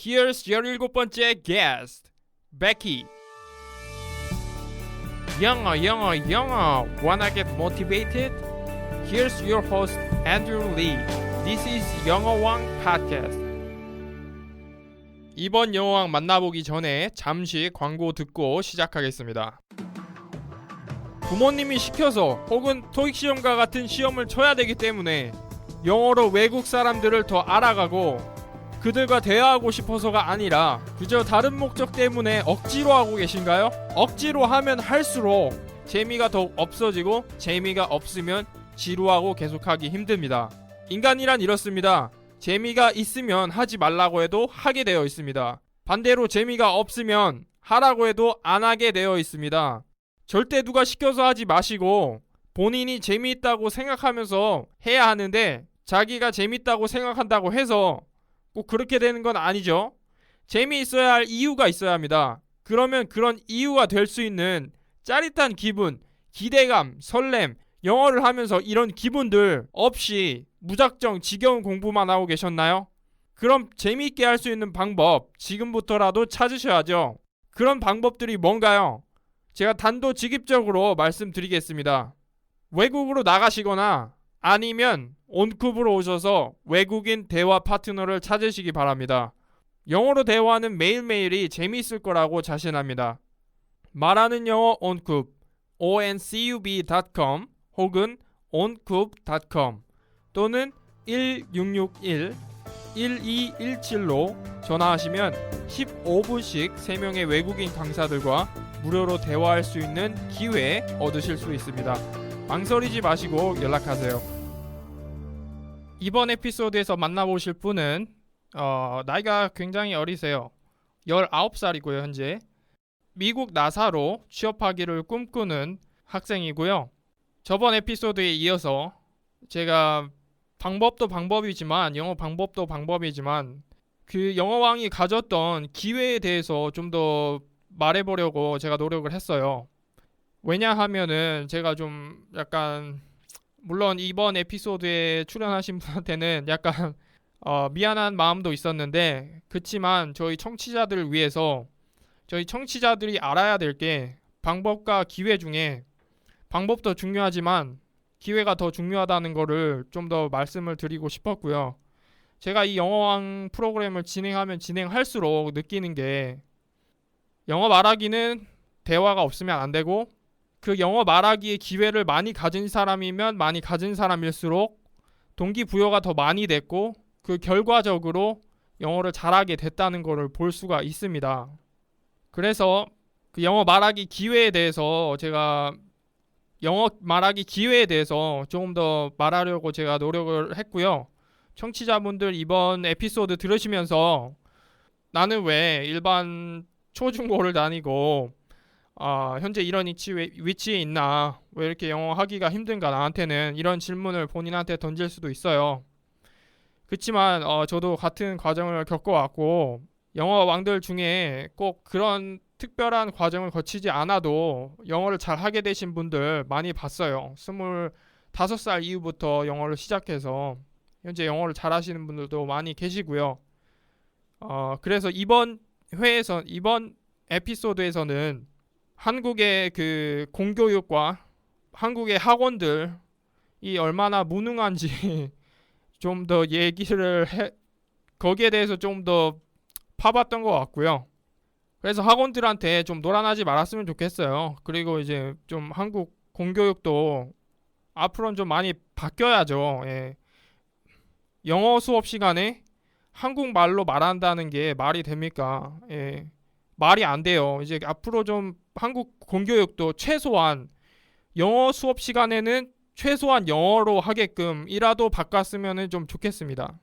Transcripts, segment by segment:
Here's 17번째 guest, Becky. 영어, 영어, 영어. Wanna get motivated? Here's your host, Andrew Lee. This is 영어왕 Podcast. 이번 영어왕 만나보기 전에 잠시 광고 듣고 시작하겠습니다. 부모님이 시켜서 혹은 토익 시험과 같은 시험을 쳐야 되기 때문에 영어로 외국 사람들을 더 알아가고 그들과 대화하고 싶어서가 아니라 그저 다른 목적 때문에 억지로 하고 계신가요? 억지로 하면 할수록 재미가 더욱 없어지고 재미가 없으면 지루하고 계속하기 힘듭니다. 인간이란 이렇습니다. 재미가 있으면 하지 말라고 해도 하게 되어 있습니다. 반대로 재미가 없으면 하라고 해도 안 하게 되어 있습니다. 절대 누가 시켜서 하지 마시고 본인이 재미있다고 생각하면서 해야 하는데 자기가 재밌다고 생각한다고 해서 꼭 그렇게 되는 건 아니죠. 재미있어야 할 이유가 있어야 합니다. 그러면 그런 이유가 될 수 있는 짜릿한 기분, 기대감, 설렘, 영어를 하면서 이런 기분들 없이 무작정 지겨운 공부만 하고 계셨나요? 그럼 재미있게 할 수 있는 방법 지금부터라도 찾으셔야죠. 그런 방법들이 뭔가요? 제가 단도직입적으로 말씀드리겠습니다. 외국으로 나가시거나 아니면 온쿱으로 오셔서 외국인 대화 파트너를 찾으시기 바랍니다. 영어로 대화하는 매일매일이 재미있을 거라고 자신합니다. 말하는 영어 온쿱 oncub.com 혹은 oncoup .com 또는 1661-1217로 전화하시면 15분씩 3명의 외국인 강사들과 무료로 대화할 수 있는 기회 얻으실 수 있습니다. 망설이지 마시고 연락하세요. 이번 에피소드에서 만나보실 분은 나이가 굉장히 어리세요. 19살이고요. 현재 미국 나사로 취업하기를 꿈꾸는 학생이고요. 저번 에피소드에 이어서 제가 방법도 방법이지만 영어 방법도 방법이지만 그 영어왕이 가졌던 기회에 대해서 좀 더 말해보려고 제가 노력을 했어요. 왜냐하면은 제가 좀 약간 물론 이번 에피소드에 출연하신 분한테는 약간 미안한 마음도 있었는데 그치만 저희 청취자들을 위해서 저희 청취자들이 알아야 될 게 방법과 기회 중에 방법도 중요하지만 기회가 더 중요하다는 거를 좀 더 말씀을 드리고 싶었고요. 제가 이 영어왕 프로그램을 진행하면 진행할수록 느끼는 게 영어 말하기는 대화가 없으면 안 되고 그 영어 말하기의 기회를 많이 가진 사람이면 많이 가진 사람일수록 동기부여가 더 많이 됐고 그 결과적으로 영어를 잘하게 됐다는 것을 볼 수가 있습니다. 그래서 그 영어 말하기 기회에 대해서 제가 영어 말하기 기회에 대해서 조금 더 말하려고 제가 노력을 했고요. 청취자분들 이번 에피소드 들으시면서 나는 왜 일반 초중고를 다니고 현재 이런 위치에 있나 왜 이렇게 영어 하기가 힘든가 나한테는 이런 질문을 본인한테 던질 수도 있어요. 그렇지만 저도 같은 과정을 겪어왔고 영어 왕들 중에 꼭 그런 특별한 과정을 거치지 않아도 영어를 잘 하게 되신 분들 많이 봤어요. 25살 이후부터 영어를 시작해서 현재 영어를 잘 하시는 분들도 많이 계시고요. 그래서 이번 에피소드에서는 한국의 그 공교육과 한국의 학원들이 얼마나 무능한지 좀 더 거기에 대해서 좀 더 파봤던 것 같고요. 그래서 학원들한테 좀 놀아나지 말았으면 좋겠어요. 그리고 이제 좀 한국 공교육도 앞으로는 좀 많이 바뀌어야죠. 예. 영어 수업 시간에 한국말로 말한다는 게 말이 됩니까? 예. 말이 안 돼요. 이제 앞으로 좀 한국 공교육도 최소한 영어 수업 시간에는 최소한 영어로 하게끔 이라도 바꿨으면 좀 좋겠습니다.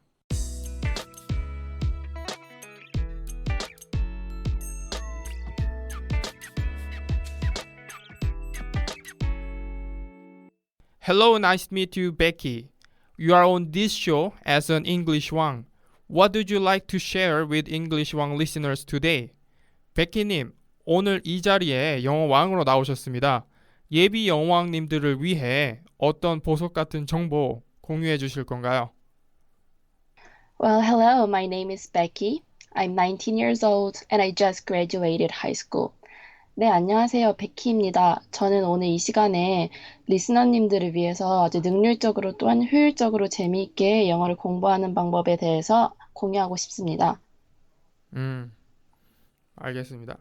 Hello, nice to meet you, Becky. You are on this show as an English Wang. What would you like to share with English Wang listeners today? 베키님, 오늘 이 자리에 영어왕으로 나오셨습니다. 예비 영어왕님들을 위해 어떤 보석 같은 정보 공유해 주실 건가요? Well, hello, my name is Becky. I'm 19 years old and I just graduated high school. 네, 안녕하세요. 베키입니다. 저는 오늘 이 시간에 리스너님들을 위해서 아주 능률적으로 또한 효율적으로 재미있게 영어를 공부하는 방법에 대해서 공유하고 싶습니다. 음, 알겠습니다.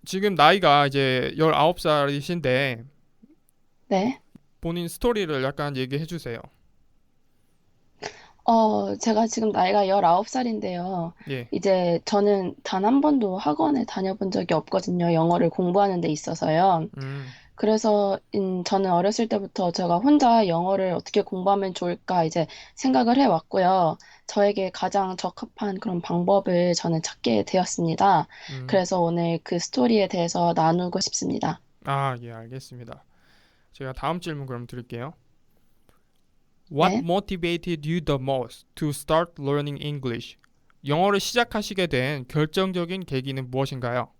지금 나이가 이제 19살이신데 네. 본인 스토리를 약간 얘기해 주세요. 제가 지금 나이가 19살인데요. 예. 이제 저는 단 한 번도 학원에 다녀본 적이 없거든요. 영어를 공부하는 데 있어서요. 음, 그래서 저는 어렸을 때부터 제가 혼자 영어를 어떻게 공부하면 좋을까 이제 생각을 해왔고요. 저에게 가장 적합한 그런 방법을 저는 찾게 되었습니다. 음. 그래서 오늘 그 스토리에 대해서 나누고 싶습니다. 아, 예, 알겠습니다. 제가 다음 질문 그럼 드릴게요. What 네. motivated you the most to start learning English? 영어를 시작하시게 된 결정적인 계기는 무엇인가요?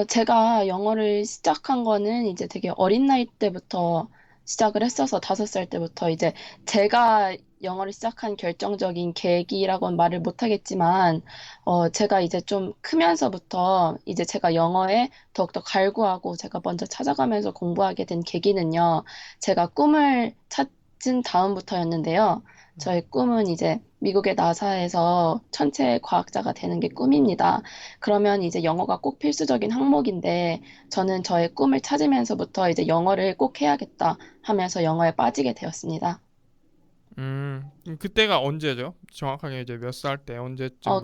제가 영어를 시작한 거는 이제 되게 어린 나이 때부터 시작을 했어서 5살 때부터 이제 제가 영어를 시작한 결정적인 계기라고는 말을 못하겠지만, 제가 이제 좀 크면서부터 이제 제가 영어에 더욱더 갈구하고 제가 먼저 찾아가면서 공부하게 된 계기는요, 제가 꿈을 찾은 다음부터였는데요. 저의 꿈은 이제 미국의 나사에서 천체 과학자가 되는 게 꿈입니다. 그러면 이제 영어가 꼭 필수적인 항목인데 저는 저의 꿈을 찾으면서부터 이제 영어를 꼭 해야겠다 하면서 영어에 빠지게 되었습니다. 그때가 언제죠? 정확하게 이제 몇 살 때,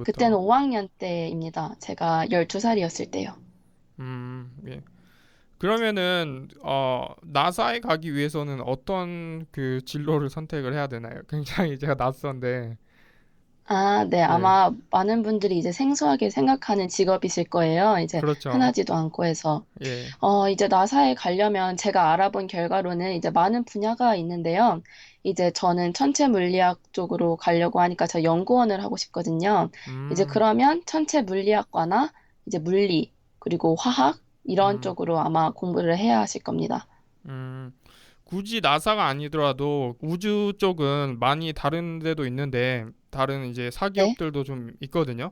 그때는 언제쯤부터? 5학년 때입니다. 제가 12살이었을 때요. 예. 그러면은, 나사에 가기 위해서는 어떤 그 진로를 선택을 해야 되나요? 굉장히 제가 낯선데, 아, 네. 예. 아마 많은 분들이 이제 생소하게 생각하는 직업이실 거예요. 이제 그렇죠. 흔하지도 않고 해서. 예. 이제 나사에 가려면 제가 알아본 결과로는 이제 많은 분야가 있는데요. 이제 저는 천체 물리학 쪽으로 가려고 하니까 저 연구원을 하고 싶거든요. 이제 음, 그러면 천체 물리학과나 이제 물리, 그리고 화학, 이런 음, 쪽으로 아마 공부를 해야 하실 겁니다. 음. 굳이 나사가 아니더라도 우주 쪽은 많이 다른 데도 있는데 다른 이제 네. 사기업들도 좀 있거든요.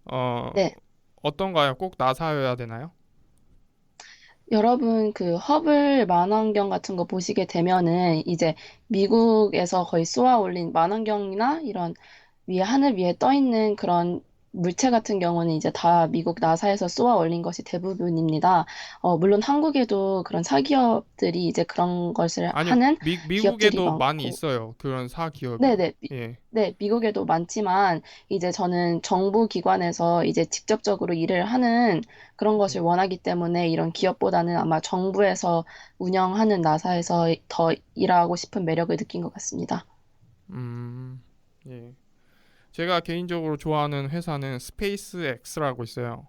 어, 네. 어떤가요? 꼭 나사여야 되나요? 여러분, 그 허블 만원경 같은 거 보시게 되면은 이제 미국에서 거의 쏘아 올린 만원경이나 이런 위에 하늘 위에 떠 있는 그런 물체 같은 경우는 이제 다 미국 나사에서 쏘아 올린 것이 대부분입니다. 물론 한국에도 그런 사기업들이 이제 그런 것을 아니, 하는 기업들이 미국에도 많이 많고, 있어요. 그런 사기업이. 네네. 예. 네, 미국에도 많지만 이제 저는 정부 기관에서 이제 직접적으로 일을 하는 그런 것을 원하기 때문에 이런 기업보다는 아마 정부에서 운영하는 나사에서 더 일하고 싶은 매력을 느낀 것 같습니다. 음, 예. 제가 개인적으로 좋아하는 회사는 스페이스 X라고 있어요.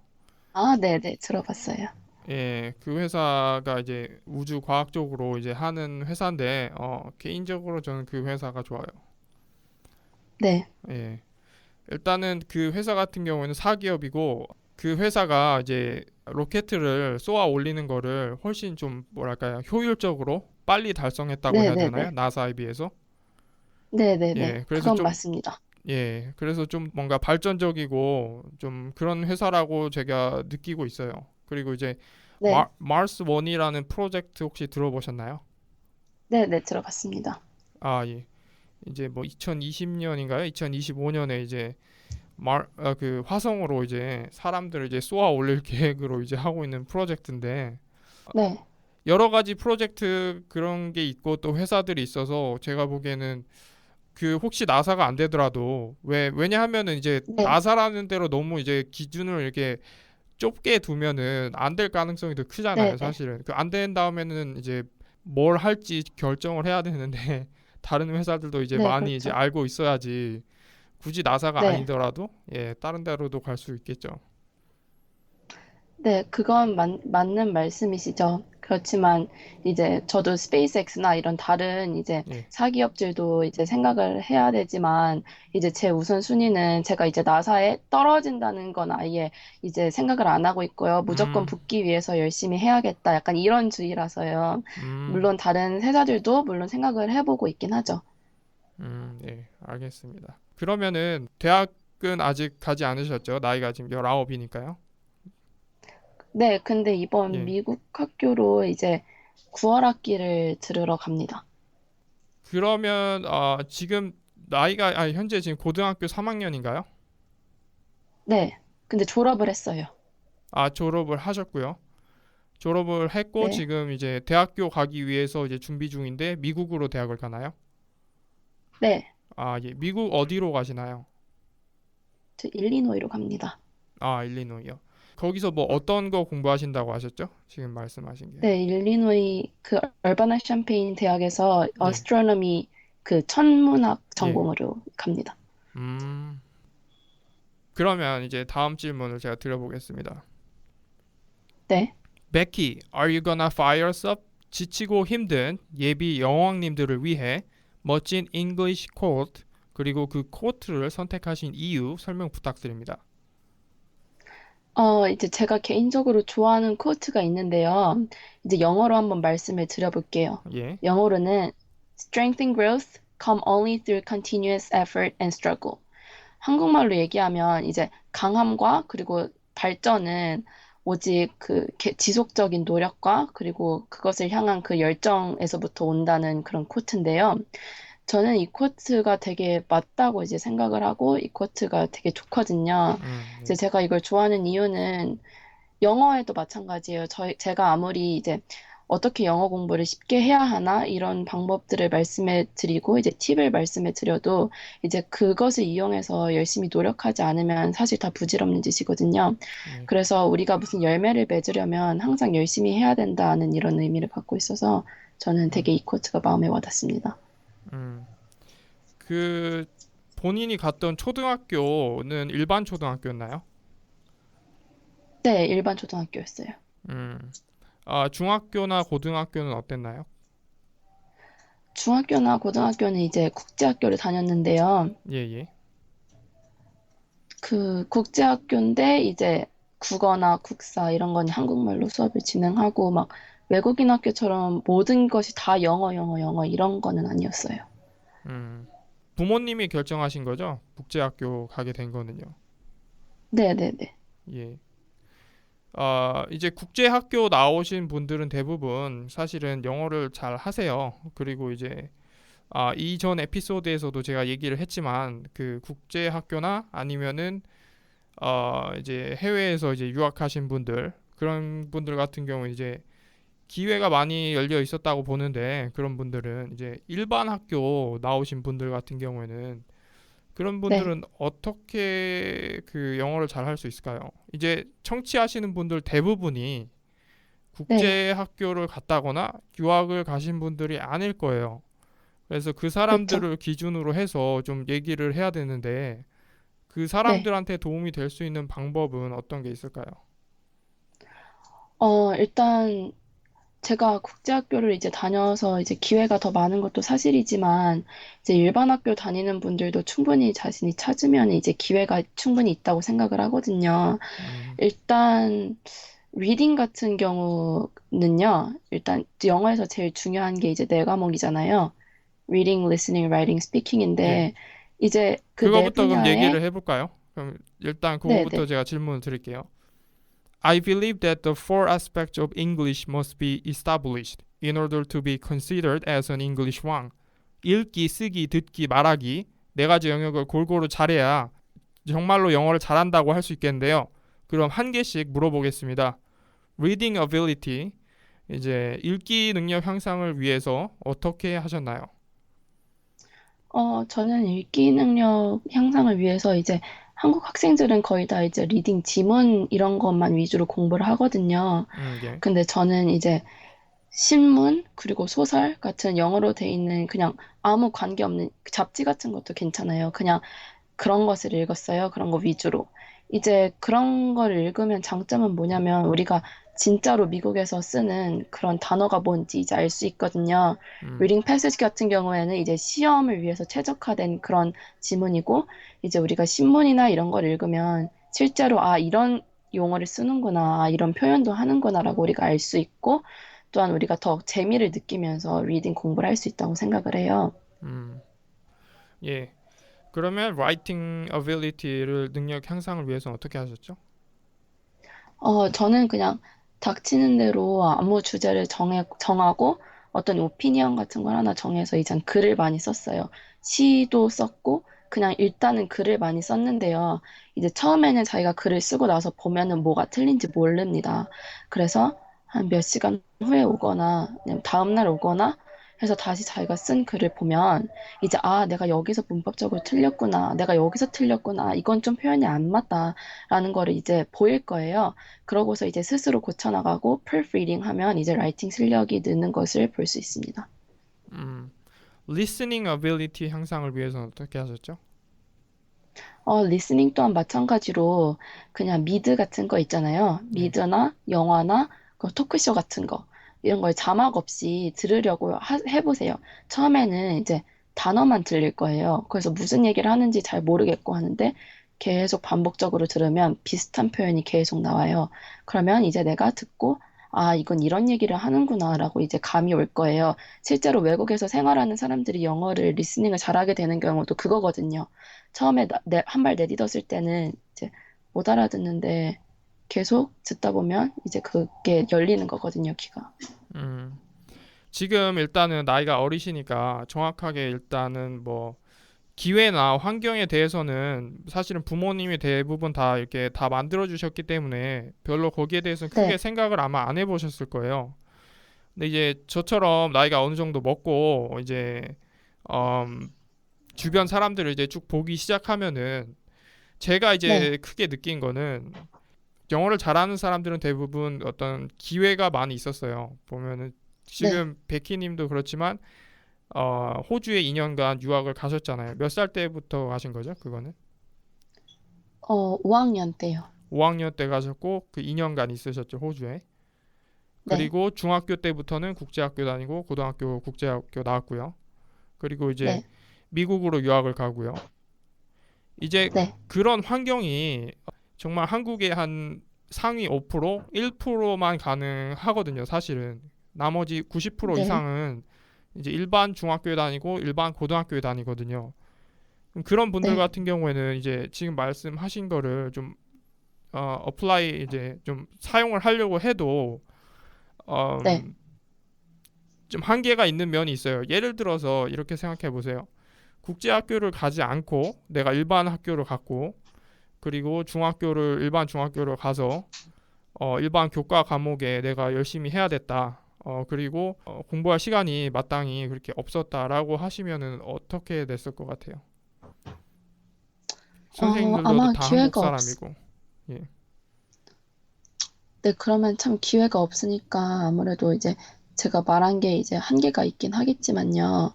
아, 네네. 들어봤어요. 예, 그 회사가 이제 우주 과학 쪽으로 이제 하는 회사인데, 개인적으로 저는 그 회사가 좋아요. 네. 예. 일단은 그 회사 같은 경우에는 사기업이고, 그 회사가 이제 로켓을 쏘아 올리는 거를 훨씬 좀 뭐랄까요, 효율적으로 빨리 달성했다고 해야 되나요? 네네네. 나사에 비해서. 네네네. 예, 그래서 그건 좀, 맞습니다. 그래서 좀 뭔가 발전적이고 좀 그런 회사라고 제가 느끼고 있어요. 그리고 이제 네. 마르스 원이라는 프로젝트 혹시 들어보셨나요? 네네. 들어봤습니다. 아, 예. 이제 뭐 2020년인가요? 2025년에 이제 그 화성으로 이제 사람들을 이제 쏘아 올릴 계획으로 이제 하고 있는 프로젝트인데 네. 여러 가지 프로젝트 그런 게 있고 또 회사들이 있어서 제가 보기에는 그 혹시 나사가 안 되더라도 왜냐하면은 이제 네. 나사라는 대로 너무 이제 기준을 이렇게 좁게 두면은 안 될 가능성이 더 크잖아요, 네네. 사실은. 그 안 된 다음에는 이제 뭘 할지 결정을 해야 되는데 다른 회사들도 이제 네. 많이 이제 그렇죠. 알고 있어야지 굳이 나사가 네. 아니더라도 다른 데로도 갈 수 있겠죠. 네, 그건 맞는 말씀이시죠. 그렇지만 이제 저도 스페이스X나 이런 다른 이제 예. 사기업들도 이제 생각을 해야 되지만 이제 제 우선순위는 제가 이제 나사에 떨어진다는 건 아예 이제 생각을 안 하고 있고요. 무조건 음. 붙기 위해서 열심히 해야겠다. 약간 이런 주의라서요. 음. 물론 다른 회사들도 물론 생각을 해보고 있긴 하죠. 예. 알겠습니다. 그러면은 대학 미국은 아직 가지 않으셨죠? 나이가 지금 19이니까요. 네, 근데 이번 예. 미국 학교로 이제 9월 학기를 들으러 갑니다. 그러면 지금 나이가 현재 지금 고등학교 3학년인가요? 네, 근데 졸업을 했어요. 졸업을 하셨고요. 졸업을 했고 네, 지금 이제 대학교 가기 위해서 이제 준비 중인데 미국으로 대학을 가나요? 네, 예. 미국 어디로 가시나요? 저 일리노이로 갑니다. 일리노이요. 거기서 뭐 어떤 거 공부하신다고 하셨죠? 지금 말씀하신 게. 네, 일리노이 그 얼바나 샴페인 대학에서 예. 어스트로노미 그 천문학 예. 전공으로 갑니다. 음. 그러면 이제 다음 질문을 제가 드려보겠습니다. 네. Becky, are you gonna fire us up? 지치고 힘든 예비 여왕님들을 위해 멋진 English quote 그리고 그 quote를 선택하신 이유 설명 부탁드립니다. 이제 제가 개인적으로 좋아하는 코트가 있는데요. 이제 영어로 한번 말씀을 드려볼게요. 예. 영어로는 Strength and growth come only through continuous effort and struggle. 한국말로 얘기하면 이제 강함과 그리고 발전은 오직 그 지속적인 노력과 그리고 그것을 향한 그 열정에서부터 온다는 그런 코트인데요. 저는 이 코트가 되게 맞다고 이제 생각을 하고 이 코트가 되게 좋거든요. 이제 네. 제가 이걸 좋아하는 이유는 영어에도 마찬가지예요. 제가 아무리 이제 어떻게 영어 공부를 쉽게 해야 하나 이런 방법들을 말씀해 드리고 이제 팁을 말씀해 드려도 이제 그것을 이용해서 열심히 노력하지 않으면 사실 다 부질없는 짓이거든요. 예. 그래서 우리가 무슨 열매를 맺으려면 항상 열심히 해야 된다는 이런 의미를 갖고 있어서 저는 음. 되게 이 코트가 마음에 와닿습니다. 음. 그 본인이 갔던 초등학교는 일반 초등학교였나요? 네, 일반 초등학교였어요. 음. 중학교나 고등학교는 어땠나요? 중학교나 고등학교는 이제 국제학교를 다녔는데요. 예, 예. 그 국제학교인데 이제 국어나 국사 이런 건 한국말로 수업을 진행하고 막 외국인 학교처럼 모든 것이 다 영어, 영어, 영어 이런 거는 아니었어요. 음. 부모님이 결정하신 거죠? 국제학교 가게 된 거는요. 네네네. 예. 이제 국제학교 나오신 분들은 대부분 사실은 영어를 잘 하세요. 그리고 이제 이전 에피소드에서도 제가 얘기를 했지만 그 국제학교나 아니면은 이제 해외에서 이제 유학하신 분들 그런 분들 같은 경우 이제 기회가 많이 열려 있었다고 보는데 그런 분들은 이제 일반 학교 나오신 분들 같은 경우에는 그런 네, 분들은 어떻게 그 영어를 잘 할 수 있을까요? 이제 청취하시는 분들 대부분이 네, 국제 학교를 갔다거나 유학을 가신 분들이 아닐 거예요. 그래서 그 그쵸. 사람들을 기준으로 해서 좀 얘기를 해야 되는데 그 네. 사람들한테 도움이 될 수 있는 방법은 어떤 게 있을까요? 일단 제가 국제학교를 이제 다녀서 이제 기회가 더 많은 것도 사실이지만 이제 일반 학교 다니는 분들도 충분히 자신이 찾으면 이제 기회가 충분히 있다고 생각을 하거든요. 음, 일단 리딩 같은 경우는요. 일단 영어에서 제일 중요한 게 이제 네 과목이잖아요. reading, listening, writing, 예. speaking인데 이제 그 네 그거부터 그럼 분야에 얘기를 해볼까요? 그럼 일단 그거부터 네네 제가 질문을 드릴게요. I believe that the four aspects of English must be established in order to be considered as an English 왕. 읽기, 쓰기, 듣기, 말하기 네 가지 영역을 골고루 잘해야 정말로 영어를 잘한다고 할 수 있겠는데요. 그럼 한 개씩 물어보겠습니다. Reading ability 이제 읽기 능력 향상을 위해서 어떻게 하셨나요? 저는 읽기 능력 향상을 위해서 이제 한국 학생들은 거의 다 이제 리딩 지문 이런 것만 위주로 공부를 하거든요. 예. 근데 저는 이제 신문 그리고 소설 같은 영어로 돼 있는 그냥 아무 관계없는 잡지 같은 것도 괜찮아요. 그냥 그런 것을 읽었어요. 그런 거 위주로. 이제 그런 걸 읽으면 장점은 뭐냐면 우리가 진짜로 미국에서 쓰는 그런 단어가 뭔지 이제 알 수 있거든요. 음, 리딩 패시지 같은 경우에는 이제 시험을 위해서 최적화된 그런 지문이고 이제 우리가 신문이나 이런 걸 읽으면 실제로 이런 용어를 쓰는구나, 이런 표현도 하는구나라고 우리가 알 수 있고 또한 우리가 더 재미를 느끼면서 리딩 공부를 할 수 있다고 생각을 해요. 음, 예. 그러면 writing ability를 능력 향상을 위해서 어떻게 하셨죠? 저는 그냥 닥치는 대로 아무 주제를 정하고 어떤 오피니언 같은 걸 하나 정해서 이젠 글을 많이 썼어요. 시도 썼고 그냥 일단은 글을 많이 썼는데요. 이제 처음에는 자기가 글을 쓰고 나서 보면은 뭐가 틀린지 모릅니다. 그래서 한 몇 시간 후에 오거나 그냥 다음 날 오거나 해서 다시 자기가 쓴 글을 보면 이제 내가 여기서 문법적으로 틀렸구나. 내가 여기서 틀렸구나. 이건 좀 표현이 안 맞다라는 거를 이제 보일 거예요. 그러고서 이제 스스로 고쳐나가고 proofreading 하면 이제 라이팅 실력이 느는 것을 볼 수 있습니다. 음, listening ability 향상을 위해서는 어떻게 하셨죠? 리스닝 또한 마찬가지로 그냥 미드 같은 거 있잖아요. 네. 미드나 영화나 그 토크쇼 같은 거 이런 걸 자막 없이 들으려고 해보세요. 처음에는 이제 단어만 들릴 거예요. 그래서 무슨 얘기를 하는지 잘 모르겠고 하는데 계속 반복적으로 들으면 비슷한 표현이 계속 나와요. 그러면 이제 내가 듣고 이건 이런 얘기를 하는구나라고 이제 감이 올 거예요. 실제로 외국에서 생활하는 사람들이 영어를 리스닝을 잘하게 되는 경우도 그거거든요. 처음에 한 발 내딛었을 때는 이제 못 알아듣는데 계속 듣다 보면 이제 그게 열리는 거거든요, 귀가. 음, 지금 일단은 나이가 어리시니까 정확하게 일단은 뭐 기회나 환경에 대해서는 사실은 부모님이 대부분 다 이렇게 다 만들어 주셨기 때문에 별로 거기에 대해서는 크게 네, 생각을 아마 안 해보셨을 거예요. 근데 이제 저처럼 나이가 어느 정도 먹고 이제 음, 주변 사람들을 이제 쭉 보기 시작하면은 제가 네, 이제 크게 느낀 거는 영어를 잘하는 사람들은 대부분 어떤 기회가 많이 있었어요. 보면은 네. 지금 베키님도 그렇지만 호주에 2년간 유학을 가셨잖아요. 몇 살 때부터 가신 거죠? 그거는 5학년 때요. 5학년 때 가셨고 그 2년간 있으셨죠, 호주에. 네, 그리고 중학교 때부터는 국제학교 다니고 고등학교 국제학교 나왔고요. 그리고 이제 네, 미국으로 유학을 가고요. 이제 네, 그런 환경이 정말 한국의 한 상위 5%, 1%만 가능하거든요, 사실은. 나머지 90% 네. 이상은 이제 일반 중학교에 다니고 일반 고등학교에 다니거든요. 그런 분들 네, 같은 경우에는 이제 지금 말씀하신 거를 좀 어플라이 이제 좀 사용을 하려고 해도 네, 음, 좀 한계가 있는 면이 있어요. 예를 들어서 이렇게 생각해 보세요. 국제학교를 가지 않고 내가 일반 학교를 갔고 그리고 중학교를 일반 중학교를 가서 일반 교과 과목에 내가 열심히 해야 됐다. 그리고 공부할 시간이 마땅히 그렇게 없었다라고 하시면은 어떻게 됐을 것 같아요? 선생님들도 아마 다 한국 기회가 사람이고. 예. 네, 그러면 참 기회가 없으니까 아무래도 이제 제가 말한 게 이제 한계가 있긴 하겠지만요.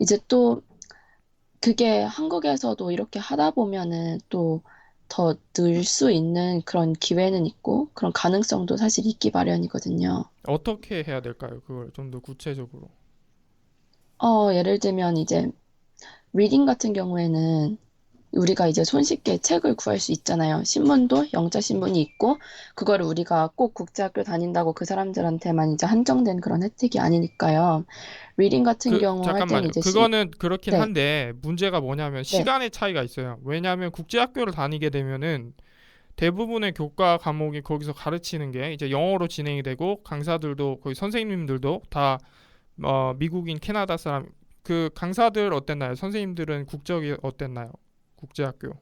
이제 또 그게 한국에서도 이렇게 하다 보면은 또 더 늘 수 있는 그런 기회는 있고 그런 가능성도 사실 있기 마련이거든요. 어떻게 해야 될까요? 그걸 좀 더 구체적으로. 예를 들면 이제 리딩 같은 경우에는 우리가 이제 손쉽게 책을 구할 수 있잖아요. 신문도 영자 신문이 있고 그거를 우리가 꼭 국제학교 다닌다고 그 사람들한테만 이제 한정된 그런 혜택이 아니니까요. 리딩 같은 경우 할 때는 잠깐만요. 이제 그거는 그렇긴 네, 한데 문제가 뭐냐면 네, 시간의 차이가 있어요. 왜냐하면 국제학교를 다니게 되면은 대부분의 교과 과목이 거기서 가르치는 게 이제 영어로 진행이 되고 강사들도 거의 선생님들도 다 미국인 캐나다 사람 그 강사들 어땠나요? 선생님들은 국적이 어땠나요? 국제학교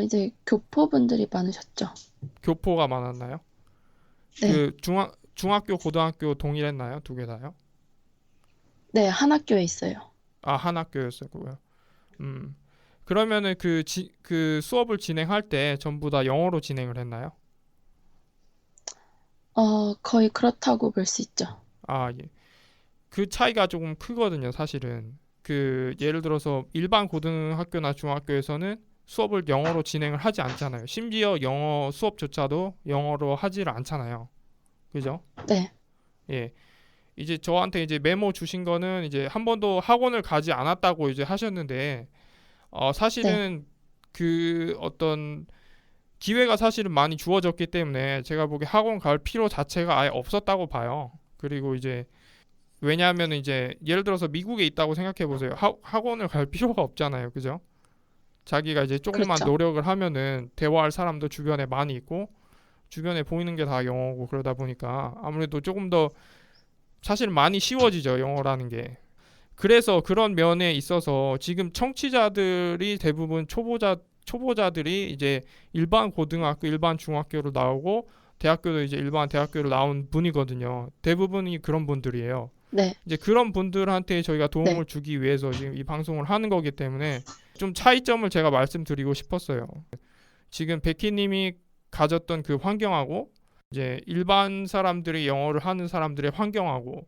이제 교포분들이 많으셨죠. 교포가 많았나요? 네, 그 중학교 고등학교 동일했나요? 두 개 다요? 네, 한 학교에 있어요. 아, 한 학교였었고요. 음. 그러면은 그 수업을 진행할 때 전부 다 영어로 진행을 했나요? 거의 그렇다고 볼 수 있죠. 아, 예. 그 차이가 조금 크거든요, 사실은. 그 예를 들어서 일반 고등학교나 중학교에서는 수업을 영어로 진행을 하지 않잖아요. 심지어 영어 수업조차도 영어로 하지를 않잖아요. 그죠? 네, 예. 이제 저한테 이제 메모 주신 거는 이제 한 번도 학원을 가지 않았다고 이제 하셨는데 네, 사실은 그 어떤 기회가 사실은 많이 주어졌기 때문에 제가 보기에 학원 갈 필요 자체가 아예 없었다고 봐요. 그리고 이제 왜냐하면 이제 예를 들어서 미국에 있다고 생각해 보세요. 학원을 갈 필요가 없잖아요. 그죠? 자기가 이제 조금만 그렇죠. 노력을 하면은 대화할 사람도 주변에 많이 있고 주변에 보이는 게 다 영어고 그러다 보니까 아무래도 조금 더 사실 많이 쉬워지죠, 영어라는 게. 그래서 그런 면에 있어서 지금 청취자들이 대부분 초보자들이 이제 일반 고등학교, 일반 중학교로 나오고 대학교도 이제 일반 대학교로 나온 분이거든요. 대부분이 그런 분들이에요. 네, 이제 그런 분들한테 저희가 네, 도움을 주기 위해서 지금 이 방송을 하는 거기 때문에 좀 차이점을 제가 말씀드리고 싶었어요. 지금 베키님이 가졌던 그 환경하고 이제 일반 사람들이 영어를 하는 사람들의 환경하고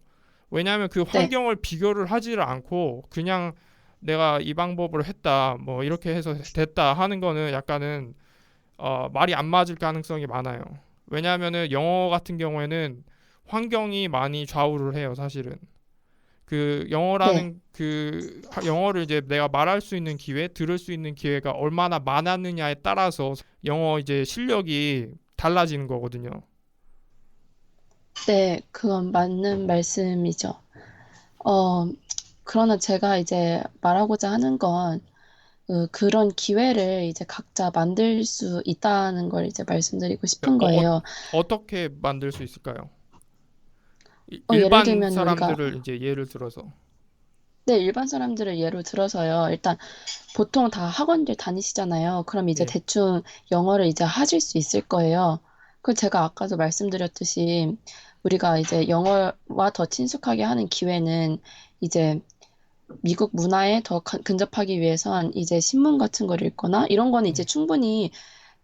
왜냐하면 그 네, 환경을 비교를 하지를 않고 그냥 내가 이 방법을 했다 뭐 이렇게 해서 됐다 하는 거는 약간은 말이 안 맞을 가능성이 많아요. 왜냐하면은 영어 같은 경우에는 환경이 많이 좌우를 해요, 사실은. 그 네, 영어라는 그 영어를 이제 내가 말할 수 있는 기회, 들을 수 있는 기회가 얼마나 많았느냐에 따라서 영어 이제 실력이 달라지는 거거든요. 네, 그건 맞는 말씀이죠. 어, 그러나 제가 이제 말하고자 하는 건 그런 기회를 이제 각자 만들 수 있다는 걸 이제 말씀드리고 싶은 거예요. 어떻게 만들 수 있을까요? 예를 일반 들면 우리가 사람들을 이제 예를 들어서. 네, 일반 사람들을 예로 들어서요. 일단 보통 다 학원들 다니시잖아요. 그럼 이제 예, 대충 영어를 이제 하실 수 있을 거예요. 그 제가 아까도 말씀드렸듯이 우리가 이제 영어와 더 친숙하게 하는 기회는 이제 미국 문화에 더 근접하기 위해선 이제 신문 같은 걸 읽거나 이런 거는 이제 예. 충분히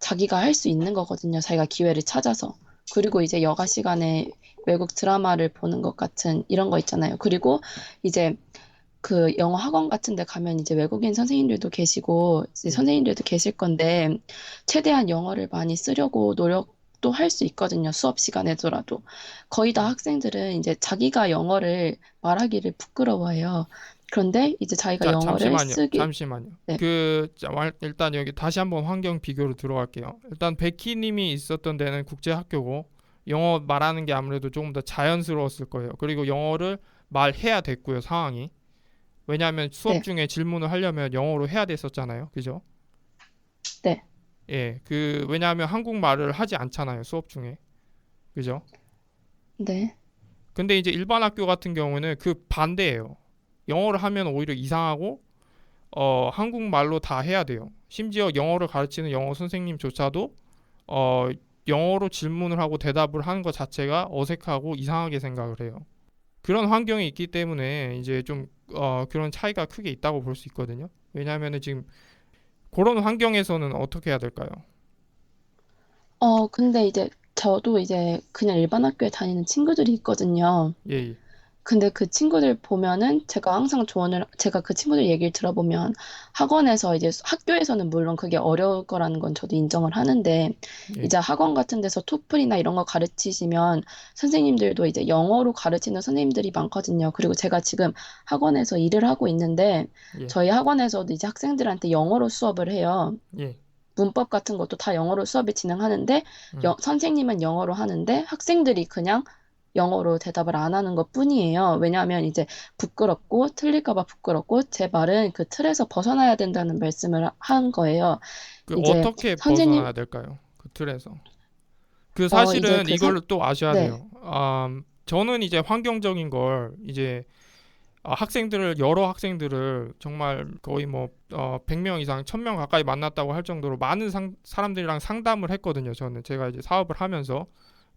자기가 할 수 있는 거거든요. 자기가 기회를 찾아서. 그리고 이제 여가 시간에 외국 드라마를 보는 것 같은 이런 거 있잖아요. 그리고 이제 그 영어 학원 같은 데 가면 이제 외국인 선생님들도 계시고 이제 예. 선생님들도 계실 건데 최대한 영어를 많이 쓰려고 노력도 할 수 있거든요. 수업 시간에더라도. 거의 다 학생들은 이제 자기가 영어를 말하기를 부끄러워해요. 그런데 이제 자기가 자, 영어를 잠시만요. 쓰기, 잠시만요. 네, 일단 여기 다시 한번 환경 비교로 들어갈게요. 일단 베키님이 있었던 데는 국제 학교고 영어 말하는 게 아무래도 조금 더 자연스러웠을 거예요. 그리고 영어를 말해야 됐고요, 상황이. 왜냐하면 수업 네, 중에 질문을 하려면 영어로 해야 됐었잖아요. 그죠? 네, 예. 왜냐하면 한국말을 하지 않잖아요, 수업 중에. 그죠? 네, 근데 이제 일반 학교 같은 경우는 그 반대예요. 영어를 하면 오히려 이상하고 한국말로 다 해야 돼요. 심지어 영어를 가르치는 영어 선생님조차도 어, 영어로 질문을 하고 대답을 하는 것 자체가 어색하고 이상하게 생각을 해요. 그런 환경이 있기 때문에 이제 좀 그런 차이가 크게 있다고 볼 수 있거든요. 왜냐하면 지금 그런 환경에서는 어떻게 해야 될까요? 근데 이제 저도 이제 그냥 일반 학교에 다니는 친구들이 있거든요. 예, 예, 근데 그 친구들 보면은 제가 항상 제가 그 친구들 얘기를 들어보면 학원에서 이제 학교에서는 물론 그게 어려울 거라는 건 저도 인정을 하는데 예, 이제 학원 같은 데서 토플이나 이런 거 가르치시면 선생님들도 이제 영어로 가르치는 선생님들이 많거든요. 그리고 제가 지금 학원에서 일을 하고 있는데 예, 저희 학원에서도 이제 학생들한테 영어로 수업을 해요. 예, 문법 같은 것도 다 영어로 수업을 진행하는데 음. 선생님은 영어로 하는데 학생들이 그냥 영어로 대답을 안 하는 것뿐이에요. 왜냐하면 이제 부끄럽고 틀릴까 봐 부끄럽고 제 말은 그 틀에서 벗어나야 된다는 말씀을 한 거예요. 그 이제 어떻게 선생님 벗어나야 될까요? 그 틀에서. 그 이제 사실은 이걸 또 아셔야 네. 돼요. 저는 이제 환경적인 걸 이제 여러 학생들을 정말 거의 뭐 100명 이상, 1000명 가까이 만났다고 할 정도로 많은 사람들이랑 상담을 했거든요. 저는 제가 이제 사업을 하면서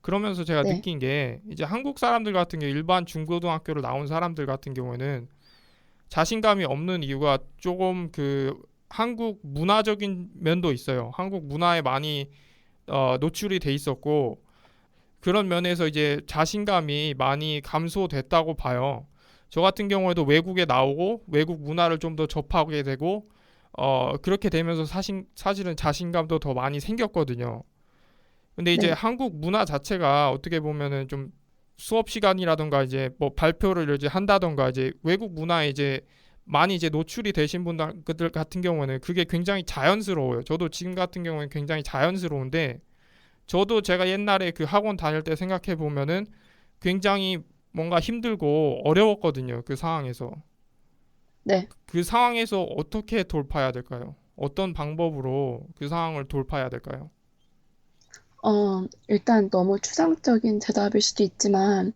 그러면서 제가 네. 느낀 게 이제 한국 사람들 같은 경우 일반 중고등학교를 나온 사람들 같은 경우에는 자신감이 없는 이유가 조금 그 한국 문화적인 면도 있어요. 한국 문화에 많이 노출이 돼 있었고 그런 면에서 이제 자신감이 많이 감소됐다고 봐요. 저 같은 경우에도 외국에 나오고 외국 문화를 좀 더 접하게 되고 그렇게 되면서 사실은 자신감도 더 많이 생겼거든요. 근데 이제 네. 한국 문화 자체가 어떻게 보면은 좀 수업 시간이라던가 이제 뭐 발표를 이제 한다던가 이제 외국 문화에 이제 많이 이제 노출이 되신 분들 같은 경우는 그게 굉장히 자연스러워요. 저도 지금 같은 경우는 굉장히 자연스러운데 저도 제가 옛날에 그 학원 다닐 때 생각해 보면은 굉장히 뭔가 힘들고 어려웠거든요. 그 상황에서. 네. 그 상황에서 어떻게 돌파해야 될까요? 어떤 방법으로 그 상황을 돌파해야 될까요? 일단 너무 추상적인 대답일 수도 있지만,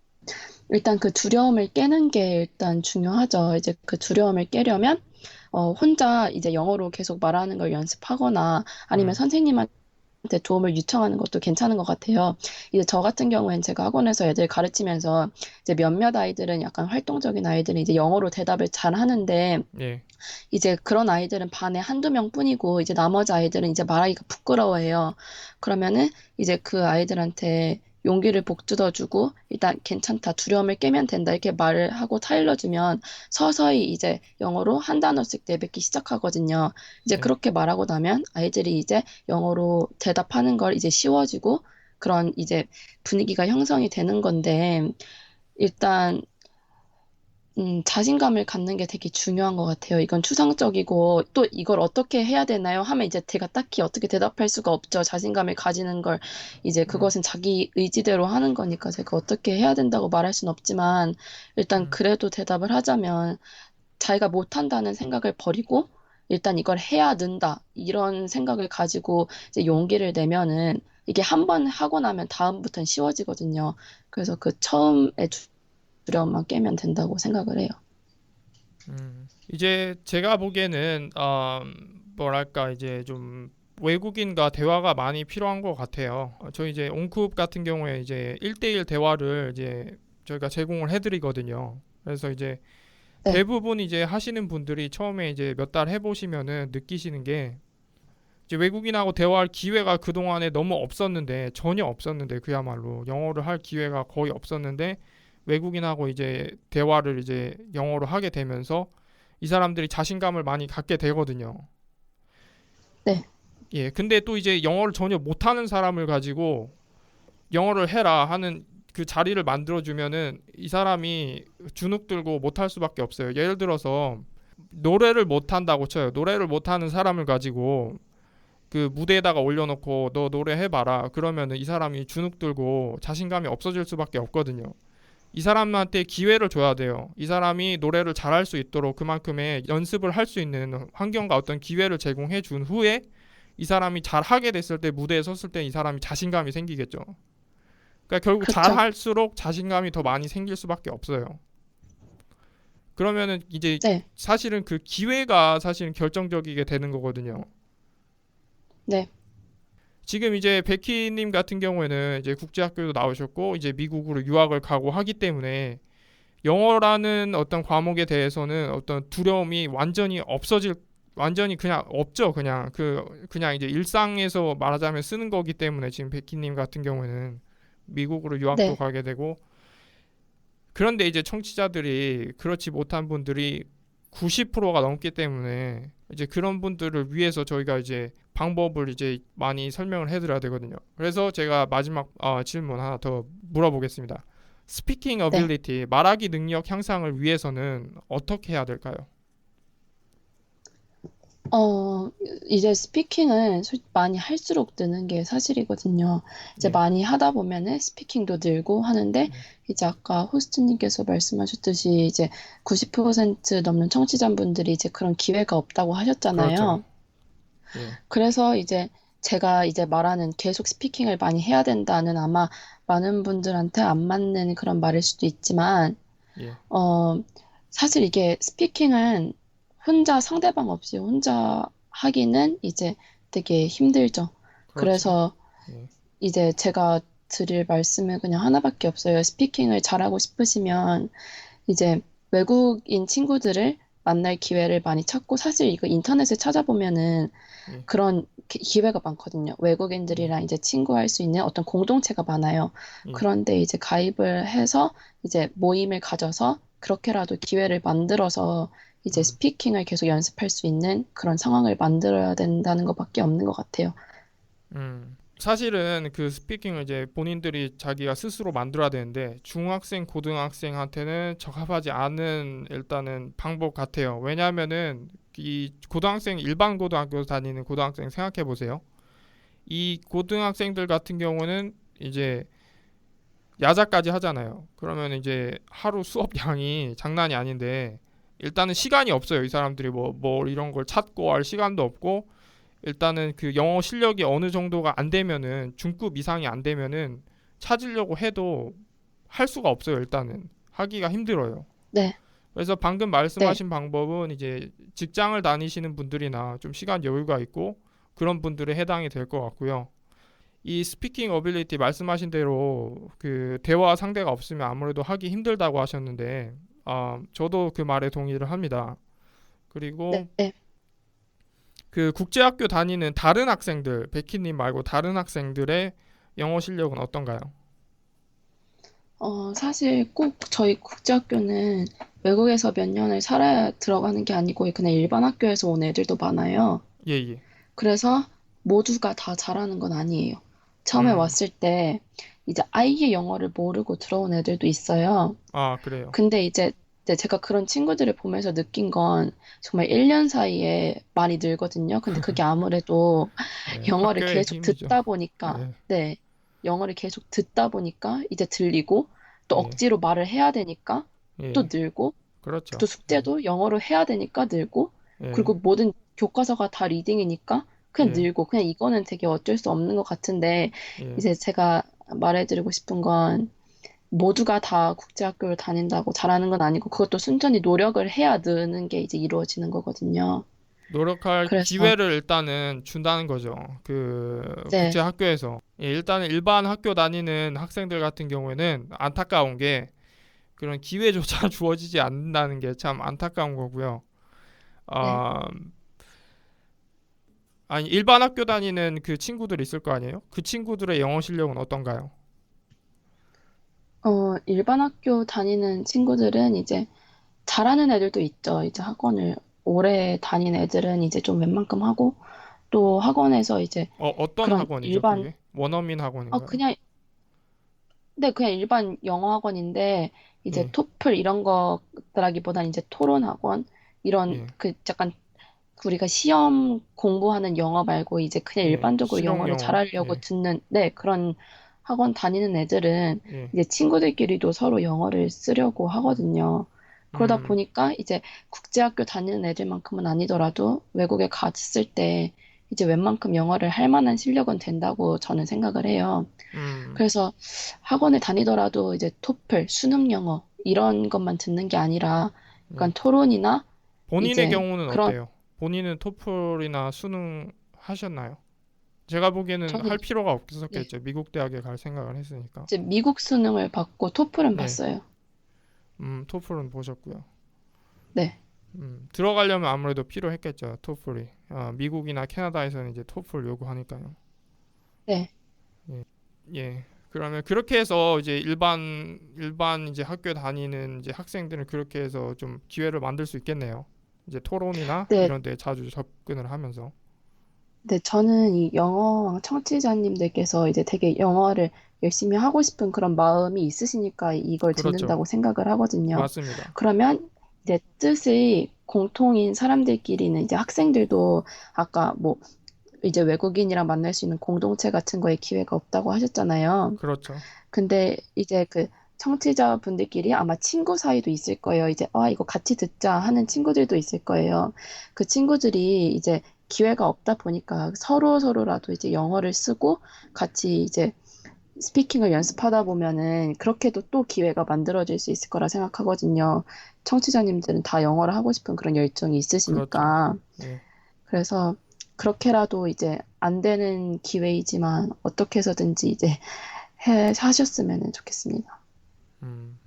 일단 그 두려움을 깨는 게 일단 중요하죠. 이제 그 두려움을 깨려면, 혼자 이제 영어로 계속 말하는 걸 연습하거나 아니면 음, 선생님한테 도움을 요청하는 것도 괜찮은 것 같아요. 이제 저 같은 경우엔 제가 학원에서 애들 가르치면서 이제 몇몇 아이들은 약간 활동적인 아이들은 이제 영어로 대답을 잘 하는데 예, 이제 그런 아이들은 반에 한두 명 뿐이고, 이제 나머지 아이들은 이제 말하기가 부끄러워해요. 그러면은 이제 그 아이들한테 용기를 북돋아주고, 일단 괜찮다, 두려움을 깨면 된다, 이렇게 말을 하고 타일러주면 서서히 이제 영어로 한 단어씩 내뱉기 시작하거든요. 이제 예. 그렇게 말하고 나면 아이들이 이제 영어로 대답하는 걸 이제 쉬워지고, 그런 이제 분위기가 형성이 되는 건데, 일단 자신감을 갖는 게 되게 중요한 것 같아요. 이건 추상적이고, 또 이걸 어떻게 해야 되나요? 하면 이제 제가 딱히 어떻게 대답할 수가 없죠. 자신감을 가지는 걸, 이제 음, 그것은 자기 의지대로 하는 거니까 제가 어떻게 해야 된다고 말할 순 없지만, 일단 음, 그래도 대답을 하자면, 자기가 못한다는 생각을 버리고, 일단 이걸 해야 는다, 이런 생각을 가지고 이제 용기를 내면은, 이게 한 번 하고 나면 다음부터는 쉬워지거든요. 그래서 그 처음에 두려움만 깨면 된다고 생각을 해요. 이제 제가 보기에는 뭐랄까 이제 좀 외국인과 대화가 많이 필요한 것 같아요. 저희 이제 온쿱 같은 경우에 이제 1대1 대화를 이제 저희가 제공을 해드리거든요. 그래서 이제 네. 대부분 이제 하시는 분들이 처음에 이제 몇 달 해보시면은 느끼시는 게 이제 외국인하고 대화할 기회가 그동안에 너무 없었는데 전혀 없었는데 그야말로 영어를 할 기회가 거의 없었는데 외국인하고 이제 대화를 이제 영어로 하게 되면서 이 사람들이 자신감을 많이 갖게 되거든요. 네. 예, 근데 또 이제 영어를 전혀 못하는 사람을 가지고 영어를 해라 하는 그 자리를 만들어주면은 이 사람이 주눅 들고 못할 수밖에 없어요. 예를 들어서 노래를 못한다고 쳐요. 노래를 못하는 사람을 가지고 그 무대에다가 올려놓고 너 노래 해봐라. 그러면은 이 사람이 주눅 들고 자신감이 없어질 수밖에 없거든요. 이 사람한테 기회를 줘야 돼요. 이 사람이 노래를 잘할 수 있도록 그만큼의 연습을 할 수 있는 환경과 어떤 기회를 제공해 준 후에 이 사람이 잘하게 됐을 때 무대에 섰을 때 이 사람이 자신감이 생기겠죠. 그러니까 결국 그렇죠. 잘할수록 자신감이 더 많이 생길 수밖에 없어요. 그러면은 이제 네. 사실은 그 기회가 사실은 결정적이게 되는 거거든요. 네. 지금 이제 베키님 같은 경우에는 이제 국제학교도 나오셨고 이제 미국으로 유학을 가고 하기 때문에 영어라는 어떤 과목에 대해서는 어떤 두려움이 완전히 그냥 없죠. 그냥 이제 일상에서 말하자면 쓰는 거기 때문에 지금 베키님 같은 경우에는 미국으로 유학도 네. 가게 되고 그런데 이제 청취자들이 그렇지 못한 분들이 90%가 넘기 때문에 이제 그런 분들을 위해서 저희가 이제 방법을 이제 많이 설명을 해드려야 되거든요. 그래서 제가 마지막 질문 하나 더 물어보겠습니다. 스피킹 네. 어빌리티 말하기 능력 향상을 위해서는 어떻게 해야 될까요? 어, 이제 스피킹은 많이 할수록 느는 게 사실이거든요. 이제 예, 많이 하다 보면은 스피킹도 늘고 하는데, 예, 이제 아까 호스트님께서 말씀하셨듯이 이제 90% 넘는 청취자분들이 이제 그런 기회가 없다고 그렇죠. 하셨잖아요. 예, 그래서 이제 제가 이제 말하는 계속 스피킹을 많이 해야 된다는, 아마 많은 분들한테 안 맞는 그런 말일 수도 있지만, 예, 어, 사실 이게 스피킹은 혼자 상대방 없이 혼자 하기는 이제 되게 힘들죠. 그렇죠. 그래서 예, 이제 제가 드릴 말씀은 그냥 하나밖에 없어요. 스피킹을 잘하고 싶으시면 이제 외국인 친구들을 만날 기회를 많이 찾고, 사실 이거 인터넷에 찾아보면은 예, 그런 기회가 많거든요. 예, 외국인들이랑 이제 친구할 수 있는 어떤 공동체가 많아요. 예. 그런데 이제 가입을 해서 이제 모임을 가져서 그렇게라도 기회를 만들어서 이제 음. 스피킹을 계속 연습할 수 있는 그런 상황을 만들어야 된다는 것밖에 없는 것 같아요. 사실은 그 스피킹을 이제 본인들이 자기가 스스로 만들어야 되는데 중학생, 고등학생한테는 적합하지 않은 일단은 방법 같아요. 왜냐하면은 이 고등학생 일반 고등학교 다니는 고등학생 생각해 보세요. 이 고등학생들 같은 경우는 이제 야자까지 하잖아요. 그러면 이제 하루 수업 양이 장난이 아닌데 일단은 시간이 없어요. 이 사람들이 뭐 이런 걸 찾고 할 시간도 없고 일단은 그 영어 실력이 어느 정도가 안 되면은 중급 이상이 안 되면은 찾으려고 해도 할 수가 없어요. 일단은 하기가 힘들어요. 네, 그래서 방금 네, 말씀하신 방법은 이제 직장을 다니시는 분들이나 좀 시간 여유가 있고 그런 분들에 해당이 될 것 같고요. 이 스피킹 어빌리티 말씀하신 대로 그 대화 상대가 없으면 아무래도 하기 힘들다고 하셨는데 저도 그 말에 동의를 합니다. 그리고 네, 네. 그 국제학교 다니는 다른 학생들, 베키님 말고 다른 학생들의 영어 실력은 어떤가요? 사실 꼭 저희 국제학교는 외국에서 몇 년을 살아야 들어가는 게 아니고 그냥 일반 학교에서 온 애들도 많아요. 예, 예. 그래서 모두가 다 잘하는 건 아니에요. 처음에 음, 왔을 때 이제 아예 영어를 모르고 들어온 애들도 있어요. 그래요. 근데 이제 제가 그런 친구들을 보면서 느낀 건 정말 1년 사이에 많이 늘거든요. 근데 그게 아무래도 예, 영어를 학교의 계속 힘이죠. 듣다 보니까, 예, 네, 영어를 계속 듣다 보니까 이제 들리고 또 예, 억지로 말을 해야 되니까 또 예. 늘고 그렇죠. 또 숙제도 영어로 해야 되니까 늘고 예, 그리고 모든 교과서가 다 리딩이니까 그냥 예, 늘고 그냥 이거는 되게 어쩔 수 없는 것 같은데 예. 이제 제가 말해드리고 싶은 건 모두가 다 국제학교를 다닌다고 잘하는 건 아니고 그것도 순전히 노력을 해야 느는 게 이제 이루어지는 거거든요. 노력할 그래서 기회를 일단은 준다는 거죠. 그 국제 네, 학교에서. 예, 일단은 일반 학교 다니는 학생들 같은 경우에는 안타까운 게 그런 기회조차 주어지지 않는다는 게 참 안타까운 거고요. 네. 아, 아니 일반 학교 다니는 그 친구들 있을 거 아니에요? 그 친구들의 영어 실력은 어떤가요? 일반 학교 다니는 친구들은 이제 잘하는 애들도 있죠. 이제 학원을 오래 다니는 애들은 이제 좀 웬만큼 하고 또 학원에서 이제 어떤 그런 학원이죠, 일반 그게? 원어민 학원인가요? 그냥 네, 그냥 일반 영어 학원인데 이제 예, 토플 이런 것들라기보다는 이제 토론 학원 이런 예, 그 약간 우리가 시험 공부하는 영어 말고 이제 그냥 예. 일반적으로 실용 영어를 영어. 잘하려고 예, 듣는 네, 그런 학원 다니는 애들은 예. 이제 친구들끼리도 서로 영어를 쓰려고 하거든요. 그러다 음, 보니까 이제 국제학교 다니는 애들만큼은 아니더라도 외국에 갔을 때 이제 웬만큼 영어를 할 만한 실력은 된다고 저는 생각을 해요. 음, 그래서 학원을 다니더라도 이제 토플, 수능 영어 이런 것만 듣는 게 아니라 예. 약간 토론이나 본인의 이제 경우는 그런 어때요? 본인은 토플이나 수능 하셨나요? 제가 보기에는 저는 할 필요가 네, 없었겠죠. 미국 대학에 갈 생각을 했으니까. 이제 미국 수능을 받고 토플은 예, 봤어요. 토플은 보셨고요. 네, 들어가려면 아무래도 필요했겠죠. 토플이. 미국이나 캐나다에서는 이제 토플 요구하니까요. 네, 예, 예. 그러면 그렇게 해서 이제 일반 이제 학교 다니는 이제 학생들은 그렇게 해서 좀 기회를 만들 수 있겠네요. 이제 토론이나 네, 이런 데 자주 접근을 하면서. 네. 저는 이 영어왕 청취자님들께서 이제 되게 영어를 열심히 하고 싶은 그런 마음이 있으시니까 이걸 그렇죠. 듣는다고 생각을 하거든요. 맞습니다. 그러면 이제 뜻이 공통인 사람들끼리는 이제 학생들도 아까 뭐 이제 외국인이랑 만날 수 있는 공동체 같은 거에 기회가 없다고 하셨잖아요. 그렇죠. 근데 이제 그 청취자분들끼리 아마 친구 사이도 있을 거예요. 이제 이거 같이 듣자 하는 친구들도 있을 거예요. 그 친구들이 이제 기회가 없다 보니까 서로 서로라도 이제 영어를 쓰고 같이 이제 스피킹을 연습하다 보면은 그렇게도 또 기회가 만들어질 수 있을 거라 생각하거든요. 청취자님들은 다 영어를 하고 싶은 그런 열정이 그렇죠. 있으시니까. 예. 그래서 그렇게라도 이제 안 되는 기회이지만 어떻게 해서든지 이제 하셨으면 좋겠습니다. 음.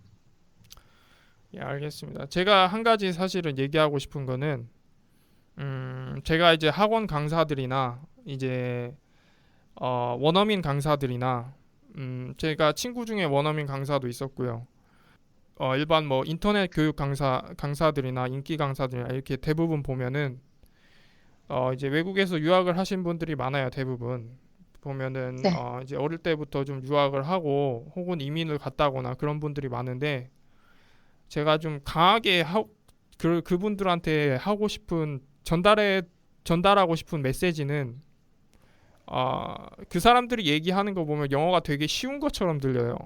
예, 알겠습니다. 제가 한 가지 사실은 얘기하고 싶은 거는 제가 이제 학원 강사들이나 이제 원어민 강사들이나 제가 친구 중에 원어민 강사도 있었고요. 일반 뭐 인터넷 교육 강사들이나 인기 강사들이나 이렇게 대부분 보면은 이제 외국에서 유학을 하신 분들이 많아요. 대부분 보면은 네, 이제 어릴 때부터 좀 유학을 하고 혹은 이민을 갔다거나 그런 분들이 많은데 제가 좀 강하게 그분들한테 하고 싶은 전달하고 싶은 메시지는 그 사람들이 얘기하는 거 보면 영어가 되게 쉬운 것처럼 들려요.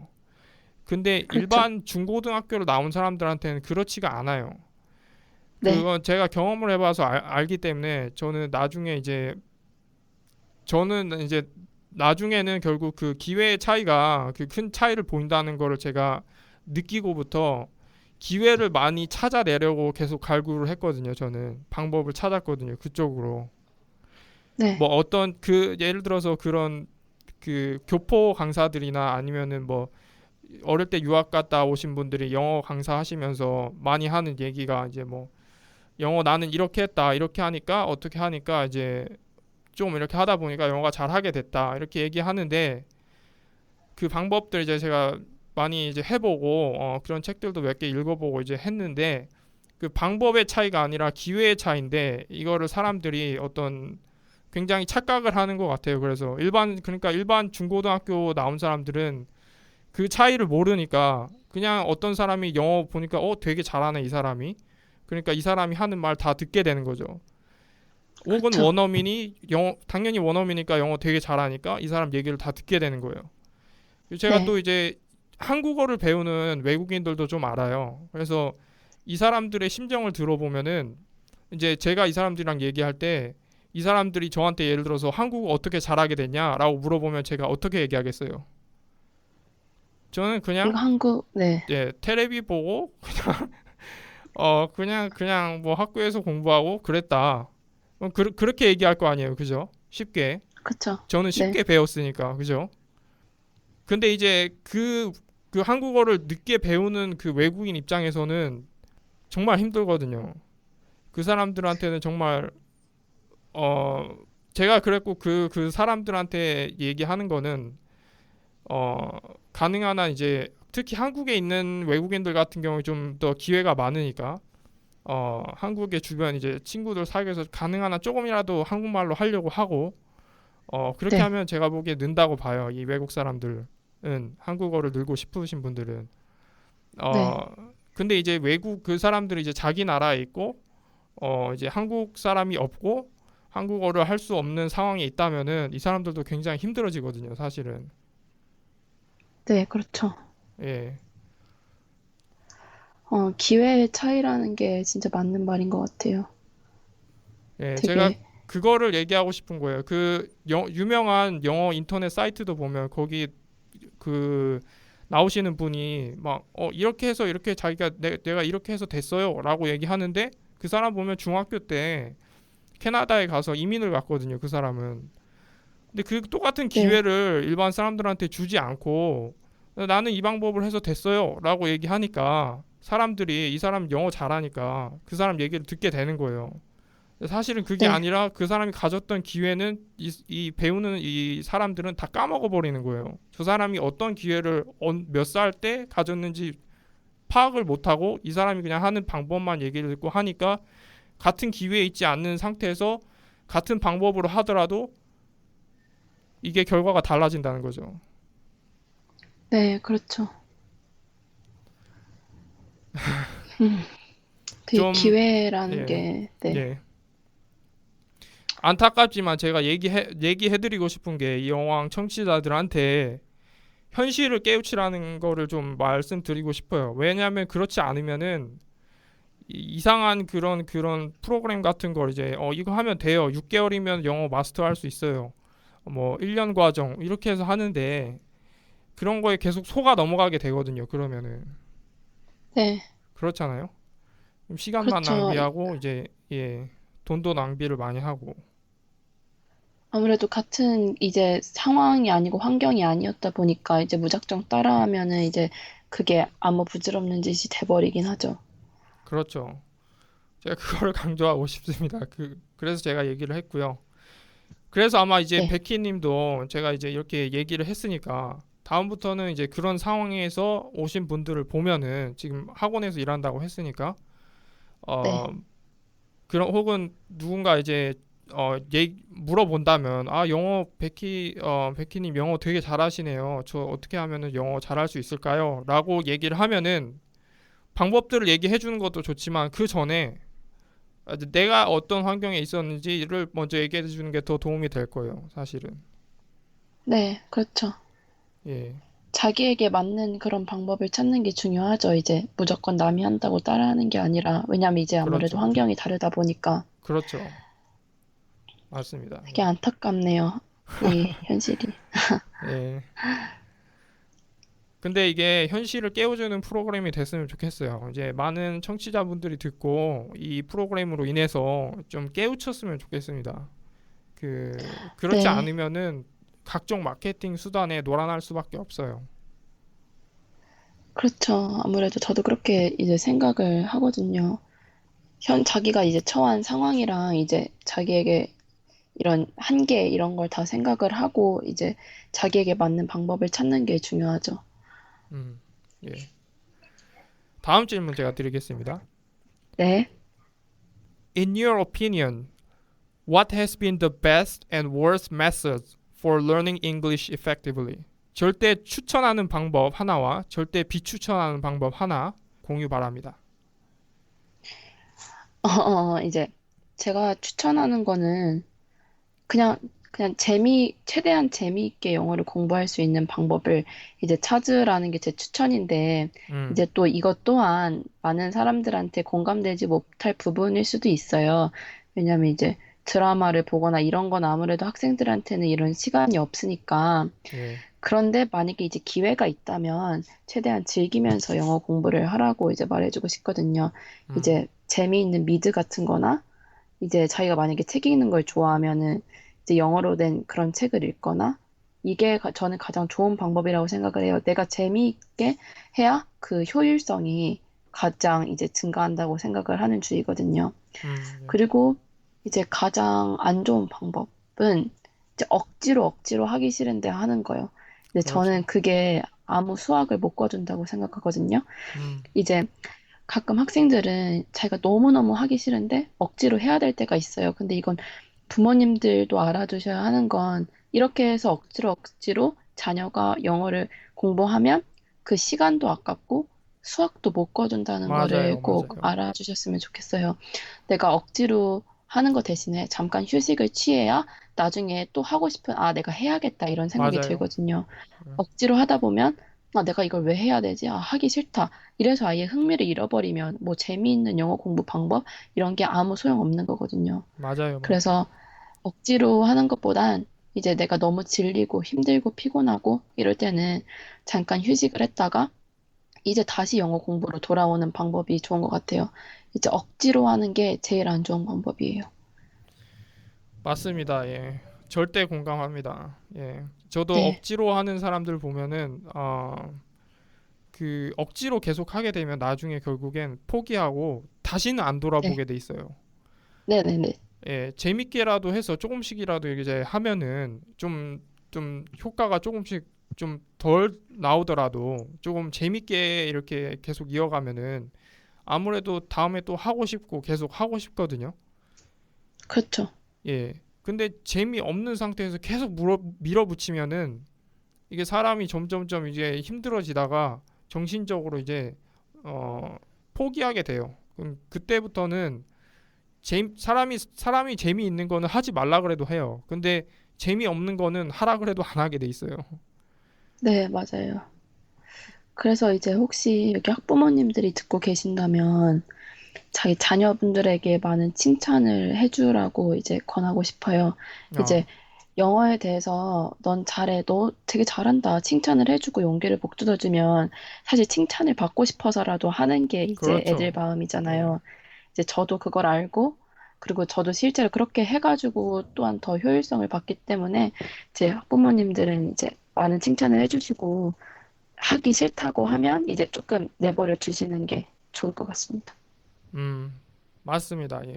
근데 그렇죠. 일반 중고등학교를 나온 사람들한테는 그렇지가 않아요. 네, 그건 제가 경험을 해봐서 알기 때문에 저는 이제 나중에는 결국 그 기회의 차이가 그 큰 차이를 보인다는 거를 제가 느끼고부터 기회를 많이 찾아내려고 계속 갈구를 했거든요. 저는 방법을 찾았거든요. 그쪽으로. 네, 뭐 어떤 그 예를 들어서 그런 그 교포 강사들이나 아니면은 뭐 어릴 때 유학 갔다 오신 분들이 영어 강사 하시면서 많이 하는 얘기가 이제 뭐 영어 나는 이렇게 했다 이렇게 하니까 어떻게 하니까 이제 좀 이렇게 하다 보니까 영어가 잘하게 됐다 이렇게 얘기하는데 그 방법들 이제 제가 많이 이제 해보고 그런 책들도 몇 개 읽어보고 이제 했는데 그 방법의 차이가 아니라 기회의 차이인데 이거를 사람들이 어떤 굉장히 착각을 하는 것 같아요. 그래서 그러니까 일반 중고등학교 나온 사람들은 그 차이를 모르니까 그냥 어떤 사람이 영어 보니까 되게 잘하네 이 사람이. 그러니까 이 사람이 하는 말 다 듣게 되는 거죠. 혹은 그렇죠. 원어민이 영어 당연히 원어민이니까 영어 되게 잘하니까 이 사람 얘기를 다 듣게 되는 거예요. 제가 네, 또 이제 한국어를 배우는 외국인들도 좀 알아요. 그래서 이 사람들의 심정을 들어보면은 이제 제가 이 사람들이랑 얘기할 때 이 사람들이 저한테 예를 들어서 한국어 어떻게 잘하게 됐냐라고 물어보면 제가 어떻게 얘기하겠어요? 저는 그냥 네, 테레비 보고 그냥 뭐 학교에서 공부하고 그랬다. 그렇게 얘기할 거 아니에요, 그죠? 쉽게 그쵸. 저는 네, 쉽게 배웠으니까, 그죠? 근데 이제 그 한국어를 늦게 배우는 그 외국인 입장에서는 정말 힘들거든요. 그 사람들한테는 정말 어 제가 그랬고 그 사람들한테 얘기하는 거는 어 가능한 한 이제 특히 한국에 있는 외국인들 같은 경우에 좀 더 기회가 많으니까 한국의 주변 이제 친구들 사이에서 가능한 한 조금이라도 한국말로 하려고 하고 그렇게 네, 하면 제가 보기에 는다고 봐요. 이 외국 사람들은 한국어를 늘고 싶으신 분들은 어 네, 근데 이제 외국 그 사람들이 이제 자기 나라에 있고 이제 한국 사람이 없고 한국어를 할 수 없는 상황에 있다면은 이 사람들도 굉장히 힘들어지거든요, 사실은. 네, 그렇죠. 예. 기회의 차이라는 게 진짜 맞는 말인 것 같아요. 예, 제가 되게, 그거를 얘기하고 싶은 거예요. 유명한 영어 인터넷 사이트도 보면 거기 그 나오시는 분이 막 이렇게 해서 이렇게 내가 이렇게 해서 됐어요라고 얘기하는데 그 사람 보면 중학교 때 캐나다에 가서 이민을 갔거든요. 그 사람은. 근데 그 똑같은 네, 기회를 일반 사람들한테 주지 않고 나는 이 방법을 해서 됐어요라고 얘기하니까 사람들이 이 사람 영어 잘하니까 그 사람 얘기를 듣게 되는 거예요. 사실은 그게 네, 아니라 그 사람이 가졌던 기회는 이 배우는 이 사람들은 다 까먹어 버리는 거예요. 저 사람이 어떤 기회를 몇 살 때 가졌는지 파악을 못하고 이 사람이 그냥 하는 방법만 얘기를 듣고 하니까 같은 기회에 있지 않는 상태에서 같은 방법으로 하더라도 이게 결과가 달라진다는 거죠. 네, 그렇죠. 음, 그 좀, 기회라는 예, 게, 네, 예. 안타깝지만 제가 얘기해드리고 싶은 게 이 영화왕 청취자들한테 현실을 깨우치라는 거를 좀 말씀드리고 싶어요. 왜냐하면 그렇지 않으면은 이상한 그런 프로그램 같은 걸 이제 이거 하면 돼요. 6개월이면 영어 마스터할 수 있어요. 뭐 1년 과정 이렇게 해서 하는데 그런 거에 계속 속아 넘어가게 되거든요. 그러면은 네, 그렇잖아요. 시간만 그렇죠. 낭비하고 이제 돈도 낭비를 많이 하고 아무래도 같은 이제 상황이 아니고 환경이 아니었다 보니까 이제 무작정 따라하면은 이제 그게 아무 부질없는 짓이 돼버리긴 하죠. 그렇죠. 제가 그거를 강조하고 싶습니다. 그래서 제가 얘기를 했고요. 그래서 아마 이제 네, 베키님도 제가 이제 이렇게 얘기를 했으니까 다음부터는 이제 그런 상황에서 오신 분들을 보면은 지금 학원에서 일한다고 했으니까 어 네, 그런 혹은 누군가 이제 물어본다면 영어 베키님 영어 되게 잘하시네요. 저 어떻게 하면은 영어 잘할 수 있을까요?라고 얘기를 하면은 방법들을 얘기해 주는 것도 좋지만 그 전에 내가 어떤 환경에 있었는지를 먼저 얘기해 주는 게 더 도움이 될 거예요. 사실은. 네, 그렇죠. 예. 자기에게 맞는 그런 방법을 찾는 게 중요하죠. 이제 무조건 남이 한다고 따라하는 게 아니라, 왜냐면 이제 아무래도 그렇죠. 환경이 다르다 보니까 그렇죠. 맞습니다. 되게 예. 안타깝네요. 이 현실이. 예. 근데 이게 현실을 깨워주는 프로그램이 됐으면 좋겠어요. 이제 많은 청취자분들이 듣고 이 프로그램으로 인해서 좀 깨우쳤으면 좋겠습니다. 그렇지 네, 않으면은 각종 마케팅 수단에 놀아날 수밖에 없어요. 그렇죠. 아무래도 저도 그렇게 이제 생각을 하거든요. 자기가 이제 처한 상황이랑 이제 자기에게 이런 한계 이런 걸 다 생각을 하고 이제 자기에게 맞는 방법을 찾는 게 중요하죠. 음, 예. 다음 질문 제가 드리겠습니다. 네. In your opinion, what has been the best and worst methods for learning English effectively? 절대 추천하는 방법 하나와 절대 비추천하는 방법 하나 공유 바랍니다. 이제 제가 추천하는 거는 그냥 최대한 재미있게 영어를 공부할 수 있는 방법을 이제 찾으라는 게 제 추천인데, 음, 이제 또 이것 또한 많은 사람들한테 공감되지 못할 부분일 수도 있어요. 왜냐면 이제 드라마를 보거나 이런 건 아무래도 학생들한테는 이런 시간이 없으니까. 예, 그런데 만약에 이제 기회가 있다면 최대한 즐기면서 영어 공부를 하라고 이제 말해주고 싶거든요. 음, 이제 재미있는 미드 같은 거나 이제 자기가 만약에 책 읽는 걸 좋아하면은 이제 영어로 된 그런 책을 읽거나 이게 저는 가장 좋은 방법이라고 생각을 해요. 내가 재미있게 해야 그 효율성이 가장 이제 증가한다고 생각을 하는 주의거든요. 예, 그리고 이제 가장 안 좋은 방법은 이제 억지로 하기 싫은데 하는 거예요. 근데 그렇죠. 저는 그게 아무 수확을 못 거둔다고 생각하거든요. 음, 이제 가끔 학생들은 자기가 너무너무 하기 싫은데 억지로 해야 될 때가 있어요. 근데 이건 부모님들도 알아두셔야 하는 건 이렇게 해서 억지로 자녀가 영어를 공부하면 그 시간도 아깝고 수학도 못 거둔다는 거를 맞아요, 꼭 맞아요, 알아주셨으면 좋겠어요. 내가 억지로 하는 거 대신에 잠깐 휴식을 취해야 나중에 또 하고 싶은, 아, 내가 해야겠다 이런 생각이 맞아요. 들거든요. 억지로 하다 보면, 아, 내가 이걸 왜 해야 되지? 아, 하기 싫다. 이래서 아예 흥미를 잃어버리면 뭐 재미있는 영어 공부 방법 이런 게 아무 소용 없는 거거든요. 맞아요, 맞아요. 그래서 억지로 하는 것보단 이제 내가 너무 질리고 힘들고 피곤하고 이럴 때는 잠깐 휴식을 했다가 이제 다시 영어 공부로 돌아오는 방법이 좋은 것 같아요. 이제 억지로 하는 게 제일 안 좋은 방법이에요. 맞습니다. 예. 절대 공감합니다. 예. 저도 네, 억지로 하는 사람들 보면은 억지로 계속 하게 되면 나중에 결국엔 포기하고 다시는 안 네, 돌아보게 돼 있어요. 네네네. 예, 재밌게라도 해서 조금씩이라도 이제 하면은 좀 효과가 조금씩 좀 덜 나오더라도 조금 재밌게 이렇게 계속 이어가면은 아무래도 다음에 또 하고 싶고 계속 하고 싶거든요. 그렇죠. 예. 근데 재미없는 상태에서 계속 밀어붙이면은 이게 사람이 점점점 이제 힘들어지다가 정신적으로 이제 어, 포기하게 돼요. 그럼 그때부터는 사람이 재미있는 거는 하지 말라 그래도 해요. 근데 재미없는 거는 하라 그래도 안 하게 돼 있어요. 네, 맞아요. 그래서 이제 혹시 여기 학부모님들이 듣고 계신다면 자기 자녀분들에게 많은 칭찬을 해주라고 이제 권하고 싶어요. 어, 이제 영어에 대해서 넌 잘해, 너 되게 잘한다. 칭찬을 해주고 용기를 북돋아주면 사실 칭찬을 받고 싶어서라도 하는 게 이제 애들 그렇죠. 예, 마음이잖아요. 이제 저도 그걸 알고 그리고 저도 실제로 그렇게 해가지고 또한 더 효율성을 봤기 때문에 제 학부모님들은 이제 많은 칭찬을 해주시고 하기 싫다고 하면 이제 조금 내버려 두시는 게 좋을 것 같습니다. 맞습니다. 예,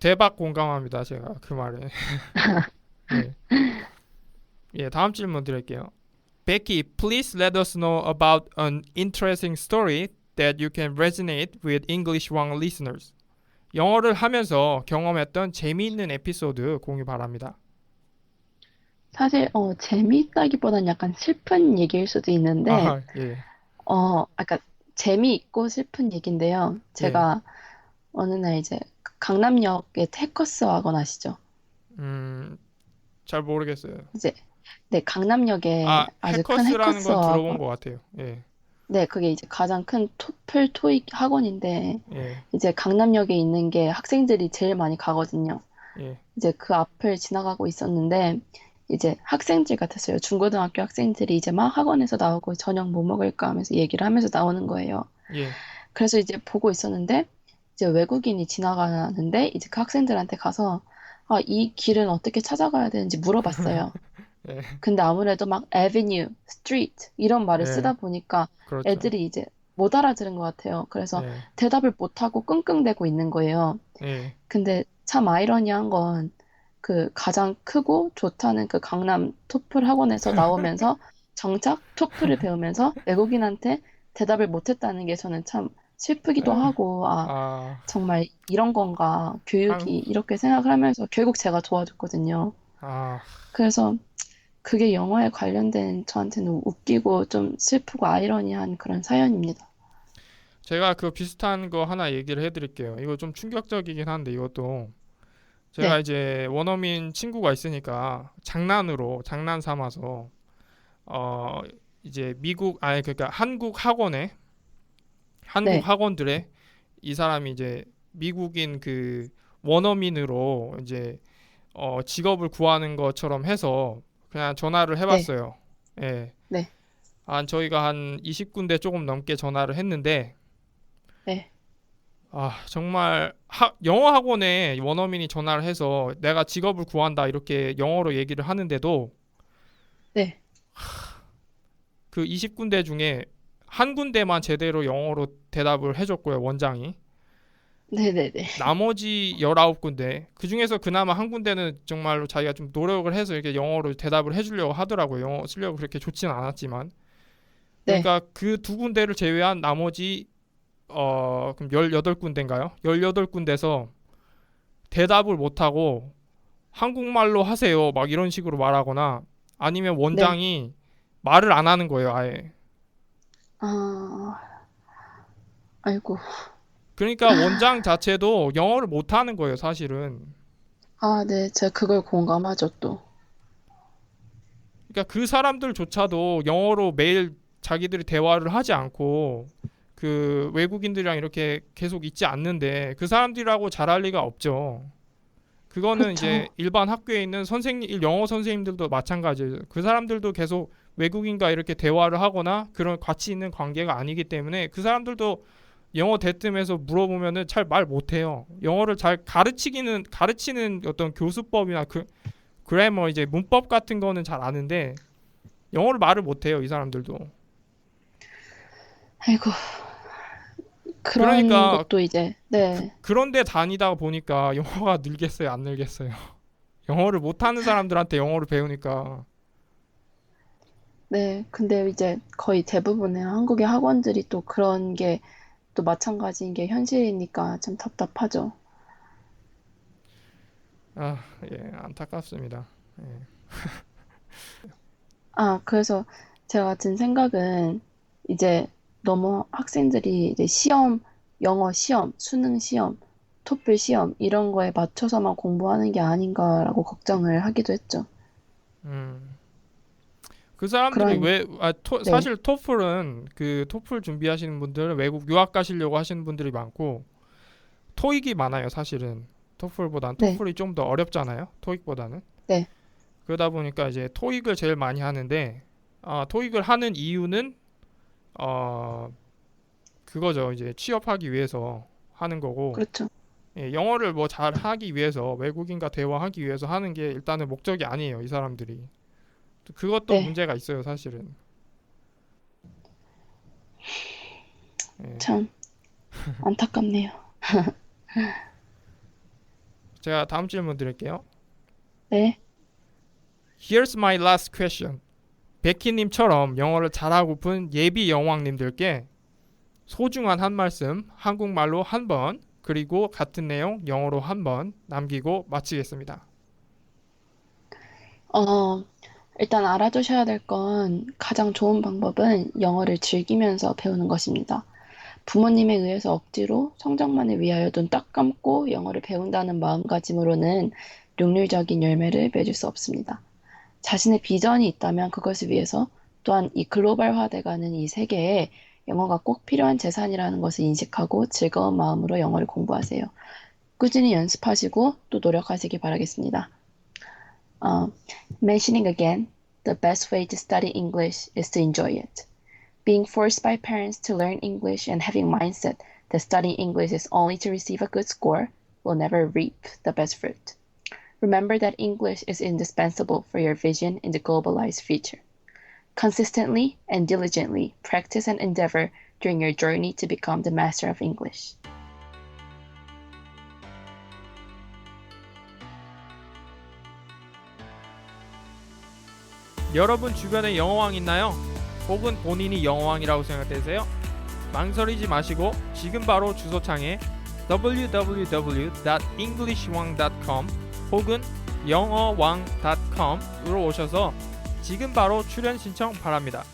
대박 공감합니다. 제가 그 말에. 예, 예, 다음 질문 드릴게요. Becky, please let us know about an interesting story that you can resonate with English One listeners. 영어를 하면서 경험했던 재미있는 에피소드 공유 바랍니다. 사실 재미있다기보단 약간 슬픈 얘기일 수도 있는데 아, 예, 아까 재미있고 슬픈 얘기인데요. 예, 제가 어느 날 이제 강남역에 테커스 와건 아시죠? 잘 모르겠어요. 이제 네, 강남역에 아, 아주 큰 해커스라는 해커스 건 들어본 학원. 것 같아요. 예, 네, 그게 이제 가장 큰 토플 토익 학원인데, 예, 이제 강남역에 있는 게 학생들이 제일 많이 가거든요. 예, 이제 그 앞을 지나가고 있었는데, 이제 학생들 같았어요. 중고등학교 학생들이 이제 막 학원에서 나오고 저녁 뭐 먹을까 하면서 얘기를 하면서 나오는 거예요. 예, 그래서 이제 보고 있었는데, 이제 외국인이 지나가는데, 이제 그 학생들한테 가서, 아, 이 길은 어떻게 찾아가야 되는지 물어봤어요. 예, 근데 아무래도 막 avenue, street 이런 말을 예, 쓰다 보니까 그렇죠. 애들이 이제 못 알아들은 것 같아요. 그래서 예, 대답을 못하고 끙끙대고 있는 거예요. 예, 근데 참 아이러니한 건 그 가장 크고 좋다는 그 강남 토플 학원에서 나오면서 정작 토플을 배우면서 외국인한테 대답을 못했다는 게 저는 참 슬프기도 하고, 아, 아, 정말 이런 건가, 교육이 한, 이렇게 생각을 하면서 결국 제가 도와줬거든요. 아, 그래서 그게 영화에 관련된 저한테는 웃기고 좀 슬프고 아이러니한 그런 사연입니다. 제가 그 비슷한 거 하나 얘기를 해드릴게요. 이거 좀 충격적이긴 한데 이것도 제가 네, 이제 원어민 친구가 있으니까 장난으로 장난 삼아서 어 이제 미국 아니 그러니까 한국 네, 학원들에 이 사람이 이제 미국인 그 원어민으로 이제 직업을 구하는 것처럼 해서 그냥 전화를 네, 해봤어요. 예. 네, 저희가 한 20군데 조금 넘게 전화를 했는데 네, 정말 영어 학원에 원어민이 전화를 해서 내가 직업을 구한다 이렇게 영어로 얘기를 하는데도 네, 그 20군데 중에 한 군데만 제대로 영어로 대답을 해줬고요, 원장이. 네, 네, 네, 나머지 19군데, 그 중에서 그나마 한 군데는 정말로 자기가 좀 노력을 해서 이렇게 영어로 대답을 해주려고 하더라고요. 영어 실력이 그렇게 좋지는 않았지만. 네. 그러니까 그 두 군데를 제외한 나머지, 그럼 18군데인가요? 18군데서 대답을 못하고 한국말로 하세요. 막 이런 식으로 말하거나 아니면 네. 원장이 말을 안 하는 거예요, 아예. 아, 아이고. 그러니까 원장 자체도 영어를 못 하는 거예요, 사실은. 아, 네, 제가 그걸 공감하죠, 또. 그러니까 그 사람들조차도 영어로 매일 자기들이 대화를 하지 않고 그 외국인들이랑 이렇게 계속 있지 않는데 그 사람들하고 잘할 리가 없죠. 그거는 이제 그쵸. 일반 학교에 있는 영어 선생님들도 마찬가지예요. 그 사람들도 계속 외국인과 이렇게 대화를 하거나 그런 가치 있는 관계가 아니기 때문에 그 사람들도 영어 대뜸해서 물어보면은 잘 말 못해요. 영어를 잘 가르치는 어떤 교수법이나 그 그래머 이제 문법 같은 거는 잘 아는데 영어를 말을 못해요, 이 사람들도. 아이고, 그런 그러니까 것도 이제, 네, 그런데 다니다 보니까 영어가 늘겠어요, 안 늘겠어요? 영어를 못하는 사람들한테 영어를 배우니까 네. 근데 이제 거의 대부분의 한국의 학원들이 또 그런 게 또 마찬가지인 게 현실이니까 참 답답하죠. 예, 안타깝습니다. 예. 아, 그래서 제가 든 생각은 이제 너무 학생들이 이제 시험, 영어 시험, 수능 시험, 토플 시험 이런 거에 맞춰서만 공부하는 게 아닌가라고 걱정을 하기도 했죠. 음. 그 사람들이 그런, 네, 사실 토플은 그 토플 준비하시는 분들은 외국 유학 가시려고 하시는 분들이 많고 토익이 많아요, 사실은. 토플보다는 네, 토플이 좀 더 어렵잖아요, 토익보다는. 네, 그러다 보니까 이제 토익을 제일 많이 하는데 토익을 하는 이유는 어, 그거죠. 이제 취업하기 위해서 하는 거고 그렇죠. 예, 영어를 뭐 잘 하기 위해서 외국인과 대화하기 위해서 하는 게 일단은 목적이 아니에요, 이 사람들이. 그것도 네, 문제가 있어요, 사실은. 예. 참 안타깝네요. 제가 다음 질문 드릴게요. 네, Here's my last question. 베키님처럼 영어를 잘하고픈 예비 영왕님들께 소중한 한 말씀 한국말로 한 번, 그리고 같은 내용 영어로 한 번 남기고 마치겠습니다. 어, 일단 알아두셔야 될 건 가장 좋은 방법은 영어를 즐기면서 배우는 것입니다. 부모님에 의해서 억지로 성적만을 위하여 눈 딱 감고 영어를 배운다는 마음가짐으로는 능률적인 열매를 맺을 수 없습니다. 자신의 비전이 있다면 그것을 위해서 또한 이 글로벌화돼가는 이 세계에 영어가 꼭 필요한 재산이라는 것을 인식하고 즐거운 마음으로 영어를 공부하세요. 꾸준히 연습하시고 또 노력하시기 바라겠습니다. Mentioning again, the best way to study English is to enjoy it. Being forced by parents to learn English and having mindset that studying English is only to receive a good score will never reap the best fruit. Remember that English is indispensable for your vision in the globalized future. Consistently and diligently practice and endeavor during your journey to become the master of English. 여러분 주변에 영어왕 있나요? 혹은 본인이 영어왕이라고 생각되세요? 망설이지 마시고 지금 바로 주소창에 www.englishwang.com 혹은 영어왕.com으로 오셔서 지금 바로 출연 신청 바랍니다.